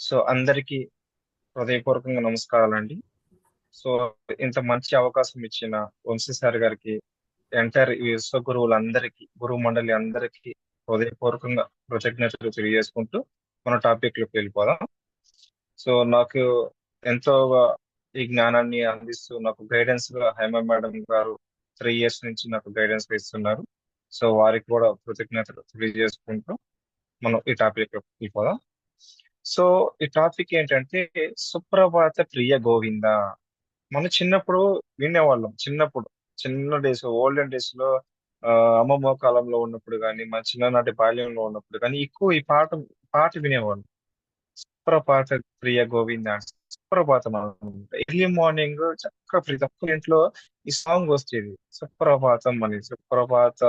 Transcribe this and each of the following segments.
So అందరికీ హృదయపూర్వకంగా నమస్కారాలండి. సో ఇంత మంచి అవకాశం ఇచ్చిన వంశీ సార్ గారికి, ఎంటైర్ విశ్వ గురువులందరికీ, గురువు మండలి అందరికీ హృదయపూర్వకంగా కృతజ్ఞతలు తెలియజేసుకుంటూ మన టాపిక్ లోకి వెళ్ళిపోదాం. సో నాకు ఎంతో ఈ జ్ఞానాన్ని అందిస్తూ నాకు గైడెన్స్ గా హేమ మేడం గారు 3 ఇయర్స్ నుంచి నాకు గైడెన్స్ ఇస్తున్నారు. సో వారికి కూడా కృతజ్ఞతలు తెలియజేసుకుంటూ మనం ఈ టాపిక్ లోకి వెళ్ళిపోదాం. సో ఈ టాపిక్ ఏంటంటే సుప్రభాత ప్రియ గోవింద. మనం చిన్నప్పుడు వినేవాళ్ళం. చిన్నప్పుడు చిన్న డేస్, ఓల్డెన్ డేస్ లో ఆ, అమ్మమ్మ కాలంలో ఉన్నప్పుడు కానీ మన చిన్ననాటి బాల్యంలో ఉన్నప్పుడు కానీ ఎక్కువ ఈ పాట పాట వినేవాళ్ళం. సుప్రభాత ప్రియ గోవింద, సుప్రభాతం అనమాట. ఎర్లీ మార్నింగ్ చక్కగా ప్రతి ఒక్కరి ఇంట్లో ఈ సాంగ్ వచ్చేది. సుప్రభాతం అని సుప్రభాత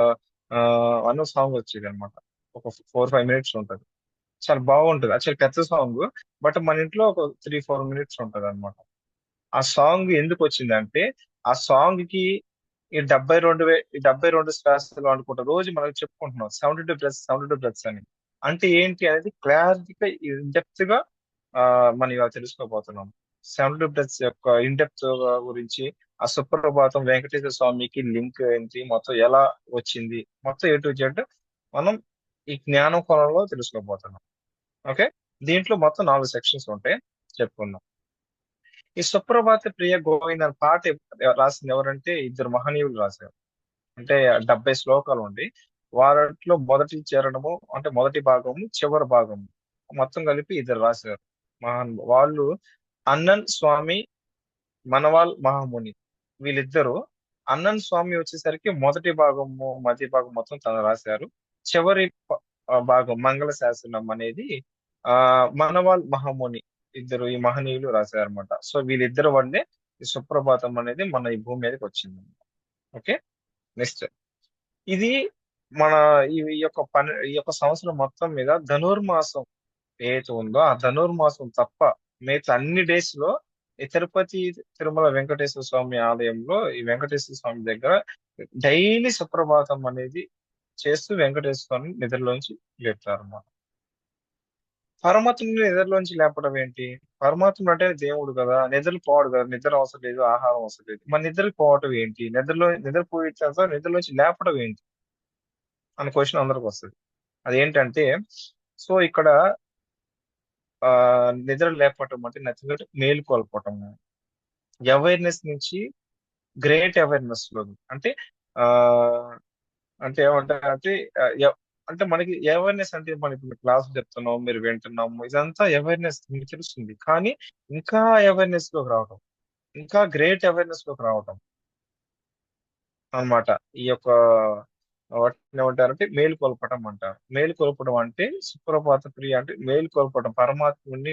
ఆ అన్న సాంగ్ వచ్చేది అనమాట. ఒక 4-5 మినిట్స్ ఉంటది. చాలా బాగుంటది. యాక్చువల్ పెద్ద సాంగ్. బట్ మన ఇంట్లో ఒక 3-4 మినిట్స్ ఉంటది అనమాట. ఆ సాంగ్ ఎందుకు వచ్చిందంటే ఆ సాంగ్ కి ఈ 72 శ్వాసలు అనుకుంటా రోజు మనం చెప్పుకుంటున్నాం. 72 బ్రెత్స్ అని. అంటే ఏంటి అనేది క్లారిటీగా డెప్త్ గా ఆ మనం ఇవాళ తెలుసుకోబోతున్నాం. 72 బ్రెత్స్ యొక్క ఇన్ డెప్త్ గురించి, ఆ సుప్రభాతం వెంకటేశ్వర స్వామికి లింక్ ఏంటి, మొత్తం ఎలా వచ్చింది, మొత్తం A to Z మనం ఈ జ్ఞానం కోణంలో తెలుసుకోబోతున్నాం. ఓకే. దీంట్లో మొత్తం 4 సెక్షన్స్ ఉంటాయి. చెప్పుకుందాం. ఈ సుప్రభాత ప్రియ గోవింద్ అనే పాట రాసింది ఎవరంటే ఇద్దరు మహనీయులు రాశారు. అంటే 70 శ్లోకాలు ఉండి వాటిలో మొదటి చరణము అంటే మొదటి భాగము, చివరి భాగము మొత్తం కలిపి ఇద్దరు రాశారు. వాళ్ళు అన్నన్ స్వామి, మనవాల్ మహాముని. వీళ్ళిద్దరూ అన్నన్ స్వామి వచ్చేసరికి మొదటి భాగము మధ్య భాగం మొత్తం తను రాశారు. చివరి భాగం మంగళ శాసనం అనేది ఆ మనవాల్ మహాముని, ఇద్దరు ఈ మహనీయులు రాశారనమాట. సో వీళ్ళిద్దరు వల్లే ఈ సుప్రభాతం అనేది మన ఈ భూమి మీదకి వచ్చింది. ఓకే. నెక్స్ట్ ఇది మన ఈ యొక్క సంవత్సరం మొత్తం మీద ధనుర్మాసం ఏదైతే ఉందో ఆ ధనుర్మాసం తప్ప మిగతా అన్ని డేస్ లో ఈ తిరుపతి తిరుమల వెంకటేశ్వర స్వామి ఆలయంలో ఈ వెంకటేశ్వర స్వామి దగ్గర డైలీ సుప్రభాతం అనేది చేస్తూ వెంకటేశ్వర స్వామి నిద్రలోంచి లేపుతారు అన్నమాట. పరమాత్ముని నిద్రలోంచి లేపడం ఏంటి? పరమాత్ముడు అంటే దేవుడు కదా, నిద్రలు పోవడు కదా, నిద్ర అవసరం లేదు, ఆహారం అవసరం లేదు. మరి నిద్రలు పోవటం ఏంటి? నిద్రపోయిన తర్వాత నిద్రలోంచి లేపడం ఏంటి అనే క్వశ్చన్ అందరికి వస్తుంది. అదేంటంటే సో ఇక్కడ ఆ నిద్ర లేపటం అంటే నచ్చినట్టు మేలుకొల్పటం, అవేర్నెస్ నుంచి గ్రేట్ అవేర్నెస్ లో అంటే ఆ అంటే ఏమంటారు అంటే ఆ, ఎ- అంటే మనకి అవేర్నెస్ అంటే మనం ఇప్పుడు క్లాస్ చెప్తున్నాం, మీరు వింటున్నాము, ఇదంతా అవేర్నెస్ మీకు తెలుస్తుంది. కానీ ఇంకా అవేర్నెస్ లోకి రావటం, ఇంకా గ్రేట్ అవేర్నెస్ లోకి రావటం అన్నమాట. ఈ యొక్క వాటిని ఏమంటారంటే మేలుకొల్పటం అంటారు. మేలుకొల్పడం అంటే సుప్రభాత ప్రియ అంటే మేలుకొల్పటం, పరమాత్ముడిని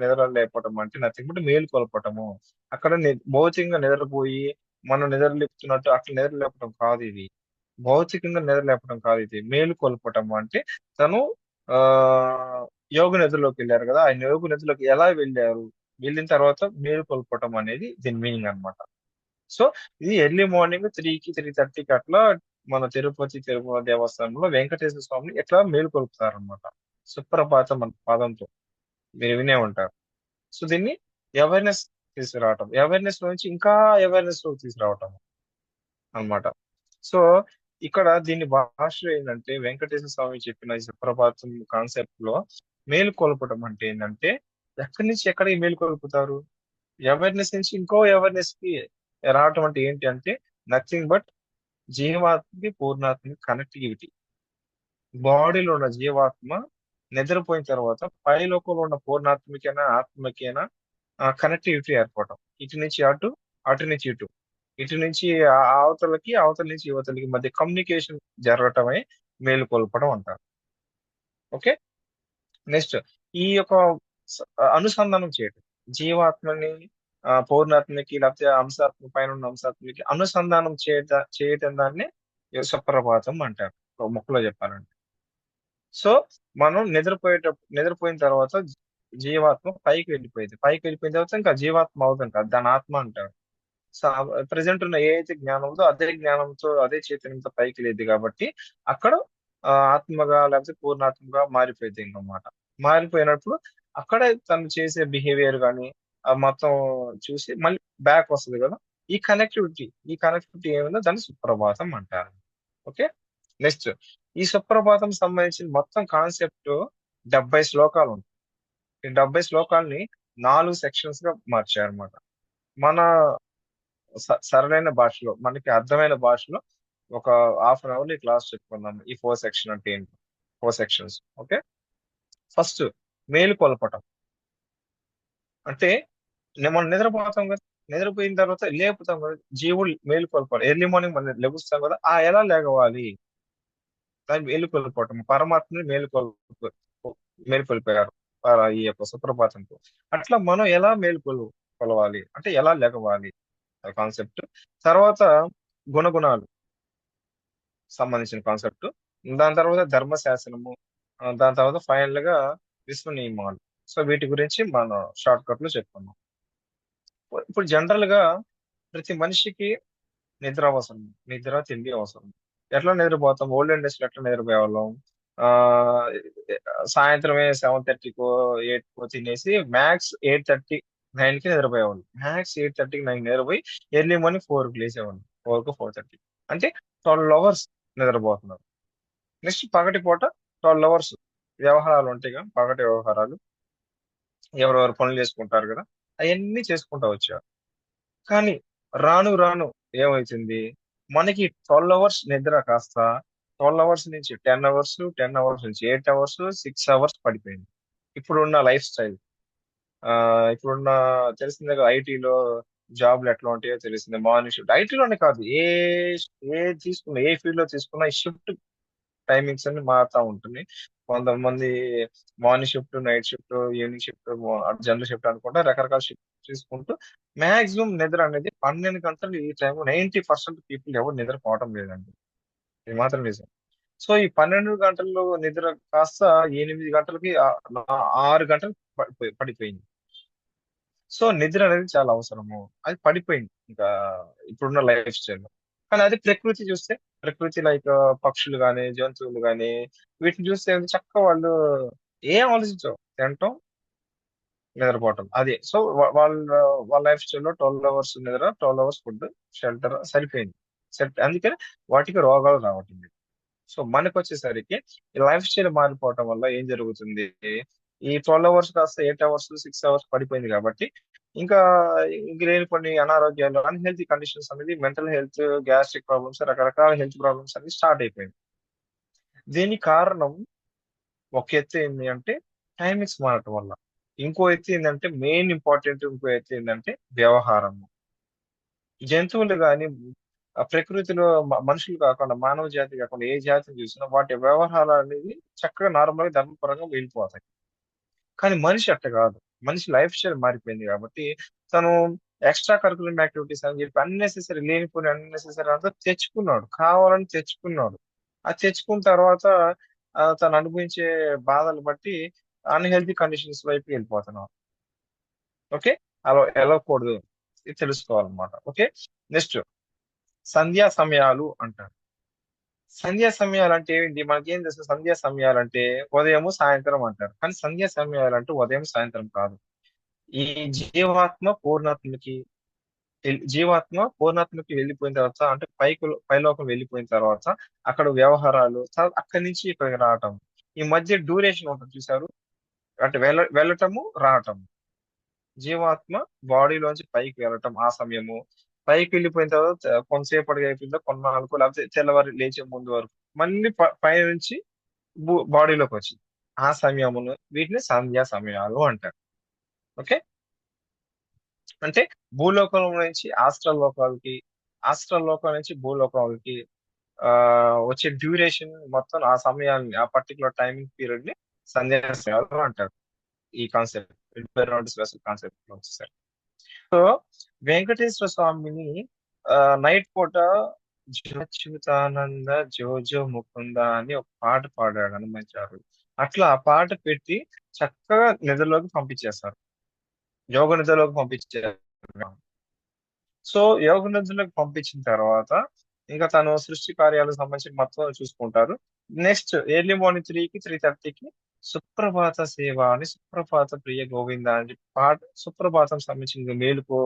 నిద్ర లేపటం అంటే నథింగ్ బట్ మేలుకొల్పటము. అక్కడ భౌతికంగా నిద్రపోయి మనం నిద్ర లేపుతున్నట్టు అట్లా నిద్ర లేపటం కాదు ఇది. భౌతికంగా నిద్ర లేపటం కాదు ఇది. మేలుకొల్పటం అంటే తను ఆ యోగ నిద్రలోకి వెళ్ళారు కదా, ఆయన యోగ నిద్రలోకి ఎలా వెళ్ళారు, వెళ్ళిన తర్వాత మేలుకొల్పటం అనేది దీని మీనింగ్ అన్నమాట. సో ఇది ఎర్లీ మార్నింగ్ 3కి 3:30కి అట్లా మన తిరుపతి తిరుమల దేవస్థానంలో వెంకటేశ్వర స్వామిని ఎట్లా మేలుకొల్పుతారనమాట. సుప్రభాతం అనే పదంతో మీరు వినే ఉంటారు. సో దీన్ని అవేర్నెస్ తీసుకురావటం, అవేర్నెస్ నుంచి ఇంకా అవేర్నెస్ లోకి తీసుకురావటం అన్నమాట. సో ఇక్కడ దీని భాషలో ఏంటంటే వెంకటేశ్వర స్వామి చెప్పిన ఈ సుప్రభాతం కాన్సెప్ట్ లో మేలుకొల్పటం అంటే ఏంటంటే ఎక్కడి నుంచి ఎక్కడికి మేలుకొల్పుతారు, అవేర్నెస్ నుంచి ఇంకో అవేర్నెస్ కి రావటం అంటే ఏంటి అంటే నథింగ్ బట్ జీవాత్మకి పూర్ణాత్మకి కనెక్టివిటీ. బాడీలో ఉన్న జీవాత్మ నిద్రపోయిన తర్వాత పై లోకంలో ఉన్న పూర్ణాత్మకైనా ఆత్మకైనా కనెక్టివిటీ ఏర్పడటం. ఇటు నుంచి అటు, అటు నుంచి ఇటు, ఇటు నుంచి అవతలకి, అవతల నుంచి యువతలకి మధ్య కమ్యూనికేషన్ జరగటమే మేలుకొల్పడం అంటారు. ఓకే. నెక్స్ట్ ఈ యొక్క అనుసంధానం చేయటం, జీవాత్మని పౌర్ణాత్మకి లేకపోతే అంశాత్మ పైన ఉన్న అంశాత్మకి అనుసంధానం చేయటం దాన్ని సుప్రభాతం అంటారు ఒక ముక్కలో చెప్పాలంటే. సో మనం నిద్రపోయిన తర్వాత జీవాత్మ పైకి వెళ్ళిపోయింది, పైకి వెళ్ళిపోయిన తర్వాత ఇంకా జీవాత్మ అవుతుంది కదా, దాని ఆత్మ అంటారు. సో ప్రజెంట్ ఉన్న ఏ అయితే జ్ఞానం ఉందో అదే జ్ఞానంతో అదే చైతన్యంతో పైకి లేదు కాబట్టి అక్కడ ఆత్మగా లేకపోతే పూర్ణాత్మగా మారిపోయింది అన్నమాట. మారిపోయినప్పుడు అక్కడే తను చేసే బిహేవియర్ కానీ మొత్తం చూసి మళ్ళీ బ్యాక్ వస్తుంది కదా. ఈ కనెక్టివిటీ ఏమైందో దాన్ని సుప్రభాతం అంటారు. ఓకే. నెక్స్ట్, ఈ సుప్రభాతం సంబంధించిన మొత్తం కాన్సెప్ట్ 70 శ్లోకాలు ఉంటాయి. ఈ 70 శ్లోకాల్ని 4 సెక్షన్స్ గా మార్చారన్నమాట. మన సరళైన భాషలో, మనకి అర్థమైన భాషలో ఒక హాఫ్ అన్ అవర్ ఈ క్లాస్ చెప్పుకుందాం. ఈ 4 సెక్షన్ అంటే ఏంటి? 4 సెక్షన్స్. ఓకే. ఫస్ట్, మేలు కొలపటం. అంటే మనం నిద్రపోతాం కదా, నిద్రపోయిన తర్వాత లేపుతాం కదా, జీవులు మేలు కొలపాలి. ఎర్లీ మార్నింగ్ మనం లెగుస్తాం కదా, ఎలా లేగవాలి? దాన్ని మేలు కొల్పటం, పరమాత్మని మేలుకొల్పారు ఈ యొక్క సుప్రభాతంతో. అట్లా మనం ఎలా కొలవాలి అంటే ఎలా లెగవాలి కాన్సెప్ట్. తర్వాత గుణగుణాలు సంబంధించిన కాన్సెప్ట్. దాని తర్వాత ధర్మశాసనము. దాని తర్వాత ఫైనల్ గా విశ్వ నియమాలు. సో వీటి గురించి మనం షార్ట్ కట్ లో చెప్పుకున్నాం. ఇప్పుడు జనరల్ గా ప్రతి మనిషికి నిద్ర అవసరం. నిద్ర, తిండి అవసరం. ఎట్లా నిద్రపోతాం? ఓల్డెన్ డేస్ లో ఎట్లా నిద్రపోయేవాళ్ళం? ఆ సాయంత్రమే 7:30కో 8కో తినేసి మ్యాక్స్ 8:30 9కి నిద్రపోయేవాళ్ళు. మ్యాక్స్ 8:30 9 నిద్రపోయి ఎర్లీ మార్నింగ్ 4కి లేసేవాళ్ళు. 4కో 4:30 అంటే 12 అవర్స్ నిద్రపోతున్నారు. నెక్స్ట్ పగటి పూట 12 అవర్స్ వ్యవహారాలు ఉంటాయి కదా, పగటి వ్యవహారాలు. ఎవరెవరు పనులు చేసుకుంటారు కదా, అవన్నీ చేసుకుంటా వచ్చారు. కానీ రాను రాను ఏమైతుంది? మనకి 12 అవర్స్ నిద్ర కాస్త 12 అవర్స్ నుంచి 10 అవర్స్, 10 అవర్స్ నుంచి 8 అవర్స్, 6 అవర్స్ పడిపోయింది. ఇప్పుడున్న లైఫ్ స్టైల్. ఇప్పుడున్న తెలిసిందే కదా, ఐటీలో జాబ్లు ఎట్లా ఉంటాయో తెలిసిందే. మార్నింగ్ షిఫ్ట్ ఐటీలోనే కాదు, ఏ తీసుకున్నా, ఏ ఫీల్డ్ లో తీసుకున్నా ఈ షిఫ్ట్ టైమింగ్స్ అన్ని మారుతా ఉంటుంది. కొంతమంది morning shift, night shift, evening shift, general shift అనుకుంటా రకరకాల షిఫ్ట్ తీసుకుంటూ మాక్సిమం నిద్ర అనేది 12 గంటలు. ఈ టైం 90% పీపుల్ ఎవరు నిద్రపోవటం లేదండి. ఇది మాత్రం నిజం. సో ఈ 12 గంటల్లో నిద్ర కాస్త 8 గంటలకి 6 గంటలు పడిపోయింది. సో నిద్ర అనేది చాలా అవసరము. అది పడిపోయింది ఇంకా ఇప్పుడున్న లైఫ్ స్టైల్. కానీ అది ప్రకృతి చూస్తే, ప్రకృతి లైక్ పక్షులు గాని, జంతువులు గాని, వీటిని చూస్తే చక్కగా వాళ్ళు ఏం ఆలోచించవు. తినటం, నిద్రపోవటం అదే. సో వాళ్ళ వాళ్ళ లైఫ్ స్టైల్లో 12 అవర్స్ నిద్ర, 12 అవర్స్ ఫుడ్, షెల్టర్ సరిపోయింది. సెట్. అందుకని వాటికి రోగాలు రావట్లేదు. సో మనకు వచ్చేసరికి ఈ లైఫ్ స్టైల్ మారిపోవటం వల్ల ఏం జరుగుతుంది? ఈ 12 అవర్స్ కాస్త 8 అవర్స్, 6 అవర్స్ పడిపోయింది కాబట్టి ఇంకా ఇంక లేని కొన్ని అనారోగ్యాలు, అన్హెల్తీ కండిషన్స్ అనేది, మెంటల్ హెల్త్, గ్యాస్ట్రిక్ ప్రాబ్లమ్స్, రకరకాల హెల్త్ ప్రాబ్లమ్స్ అన్ని స్టార్ట్ అయిపోయింది. దీనికి కారణం ఒక ఎత్తు ఏంటి అంటే టైమింగ్స్ మారటం వల్ల. ఇంకో ఎత్తు ఏంటంటే, మెయిన్ ఇంపార్టెంట్ ఇంకో ఎత్తు ఏంటంటే వ్యవహారం. జంతువులు కానీ, ప్రకృతిలో మనుషులు కాకుండా, మానవ జాతి కాకుండా ఏ జాతిని చూసినా వాటి వ్యవహారాలు అనేది చక్కగా నార్మల్ గా ధర్మపరంగా వెళ్ళిపోతాయి. కానీ మనిషి అట్ట కాదు. మనిషి లైఫ్ స్టైల్ మారిపోయింది కాబట్టి తను ఎక్స్ట్రా కరికులర్ యాక్టివిటీస్ అని చెప్పి అన్నెసెసరీ, లేనిపోయిన అన్నెసెసరీ అంతా తెచ్చుకున్నాడు. కావాలని తెచ్చుకున్నాడు. అది తెచ్చుకున్న తర్వాత తను అనుభవించే బాధలు బట్టి అన్‌హెల్తీ కండిషన్స్ వైపు వెళ్ళిపోతున్నాం. ఓకే. అలా వెళ్ళకూడదు. ఇది తెలుసుకోవాలన్నమాట. ఓకే. నెక్స్ట్, సంధ్యా సమయాలు అంటారు. సంధ్యా సమయాలు అంటే ఏంటి? మనకేం తెలుసు సంధ్యా సమయాలు అంటే? ఉదయము, సాయంత్రం అంటారు. కానీ సంధ్యా సమయాలు అంటే ఉదయం, సాయంత్రం కాదు. ఈ జీవాత్మ పూర్ణాత్మకి జీవాత్మ పూర్ణాత్మకి వెళ్ళిపోయిన తర్వాత, అంటే పైలోకం వెళ్ళిపోయిన తర్వాత అక్కడ వ్యవహారాలు, తర్వాత అక్కడి నుంచి ఇక్కడికి రావటం. ఈ మధ్య డ్యూరేషన్ ఉంటుంది చూసారు? అంటే వెళ్ళటము, రావటము. జీవాత్మ బాడీలోంచి పైకి వెళ్ళటం ఆ సమయము. పైకి వెళ్ళిపోయిన తర్వాత కొంతసేపటికి అయిపోయిందో, కొన్నాళ్ళకు, లేకపోతే తెల్లవారి లేచే ముందు వరకు మళ్ళీ పై నుంచి బాడీలోకి వచ్చింది. ఆ సమయమును వీటిని సంధ్యా సమయాలు అంటారు. ఓకే. అంటే భూలోకం నుంచి ఆస్ట్రల్ లోకాలకి, ఆస్ట్రల్ లోకం నుంచి భూలోకాలకి వచ్చే డ్యూరేషన్ మొత్తం, ఆ సమయాన్ని, ఆ పర్టికులర్ టైమింగ్ పీరియడ్ ని సంధ్యా సమయాలు అంటారు. ఈ కాన్సెప్ట్ కాన్సెప్ట్ లో వచ్చేసరికి. సో వెంకటేశ్వర స్వామిని నైట్ పూట "అచ్యుతానంద జో జో ముకుంద" అని ఒక పాట పాడాడు హనుమంచారు. అట్లా ఆ పాట పెట్టి చక్కగా నిద్రలోకి పంపించేస్తారు. యోగ నిద్రలోకి పంపించారు. సో యోగ నిద్రలోకి పంపించిన తర్వాత ఇంకా తను సృష్టి కార్యాలకు సంబంధించి మొత్తం చూసుకుంటారు. నెక్స్ట్ ఎర్లీ మార్నింగ్ 3కి 3:30కి సుప్రభాత సేవ అని సుప్రభాత ప్రియ గోవింద అని చెప్పి పాట. సుప్రభాతం సంబంధించిన మేలుకో,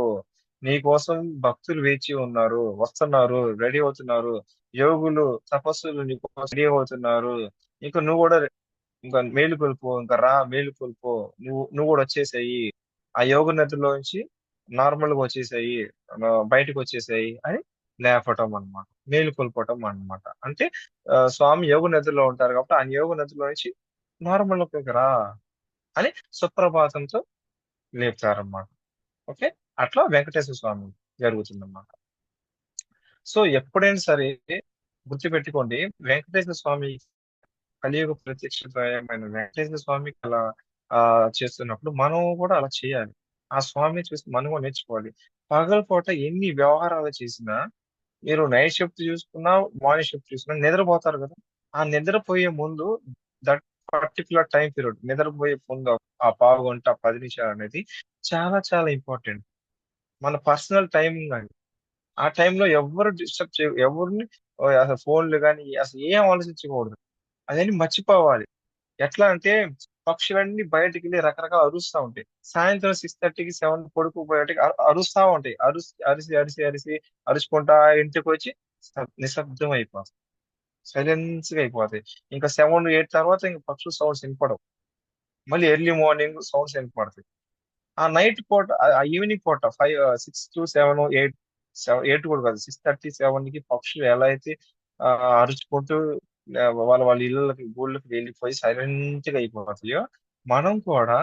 నీ కోసం భక్తులు వేచి ఉన్నారు, వస్తున్నారు, రెడీ అవుతున్నారు, యోగులు తపస్సులు నీ కోసం రెడీ అవుతున్నారు. ఇంకా నువ్వు కూడా ఇంకా మేలుకొల్పు, ఇంకా రా మేలుకొల్పు, నువ్వు కూడా వచ్చేసాయి, ఆ యోగ నదిలోంచి నార్మల్ గా వచ్చేసాయి, బయటకు వచ్చేసాయి అని లేపటం అన్నమాట. మేలుకొల్పటం అన్నమాట. అంటే స్వామి యోగ నదిలో ఉంటారు కాబట్టి ఆ యోగ నదిలో నుంచి నార్మల్ లోకి రా అని సుప్రభాతంతో లేపుతారన్నమాట. ఓకే. అట్లా వెంకటేశ్వర స్వామి జరుగుతుందన్నమాట. సో ఎప్పుడైనా సరే గుర్తుపెట్టుకోండి, వెంకటేశ్వర స్వామి కలియుగ ప్రత్యక్షమైన వెంకటేశ్వర స్వామికి అలా చేస్తున్నప్పుడు మనం కూడా అలా చేయాలి. ఆ స్వామిని చూసి మనం కూడా నేర్చుకోవాలి. పగలపూట ఎన్ని వ్యవహారాలు చేసినా, మీరు నైట్ షిఫ్ట్ చూసుకున్నా, మార్నింగ్ షిఫ్ట్ చూసుకున్నా నిద్రపోతారు కదా! ఆ నిద్రపోయే ముందు దట్ పర్టిక్యులర్ టైం పీరియడ్ నిద్రపోయే ముందు ఆ పావుగంట, 10 నిమిషాలు అనేది చాలా చాలా ఇంపార్టెంట్. మన పర్సనల్ టైమింగ్ అది. ఆ టైంలో ఎవ్వరు డిస్టర్బ్ ఎవరిని అసలు ఫోన్‌లు గాని అసలు ఏం ఆలోచించకూడదు. అదన్నీ మర్చిపోవాలి. ఎట్లా అంటే పక్షులన్నీ బయటికెళ్ళి రకరకాల అరుస్తా ఉంటాయి. సాయంత్రం 6:30కి 7 పడుకోబోయేటికి అరుస్తా ఉంటాయి. అరిసి, అరిసి, అరిసి అరుచుకుంటా ఇంటికొచ్చి నిశ్శబ్దం అయిపోతాయి. సైలెన్స్‌గా అయిపోతాయి. ఇంకా 7, 8 తర్వాత ఇంక పక్షుల సౌండ్స్ వినపడవు. మళ్ళీ ఎర్లీ మార్నింగ్ సౌండ్స్ వినపడతాయి. ఆ నైట్ పూట ఆ ఈవినింగ్ పూట 6-7, 8 కూడా కాదు. 6:30, 7కి పక్షులు ఎలా అయితే అరుచుకుంటూ వాళ్ళ వాళ్ళ ఇళ్ళకి, గూళ్ళకి వెళ్ళిపోయి సైలెంట్ గా అయిపోతాయో, మనం కూడా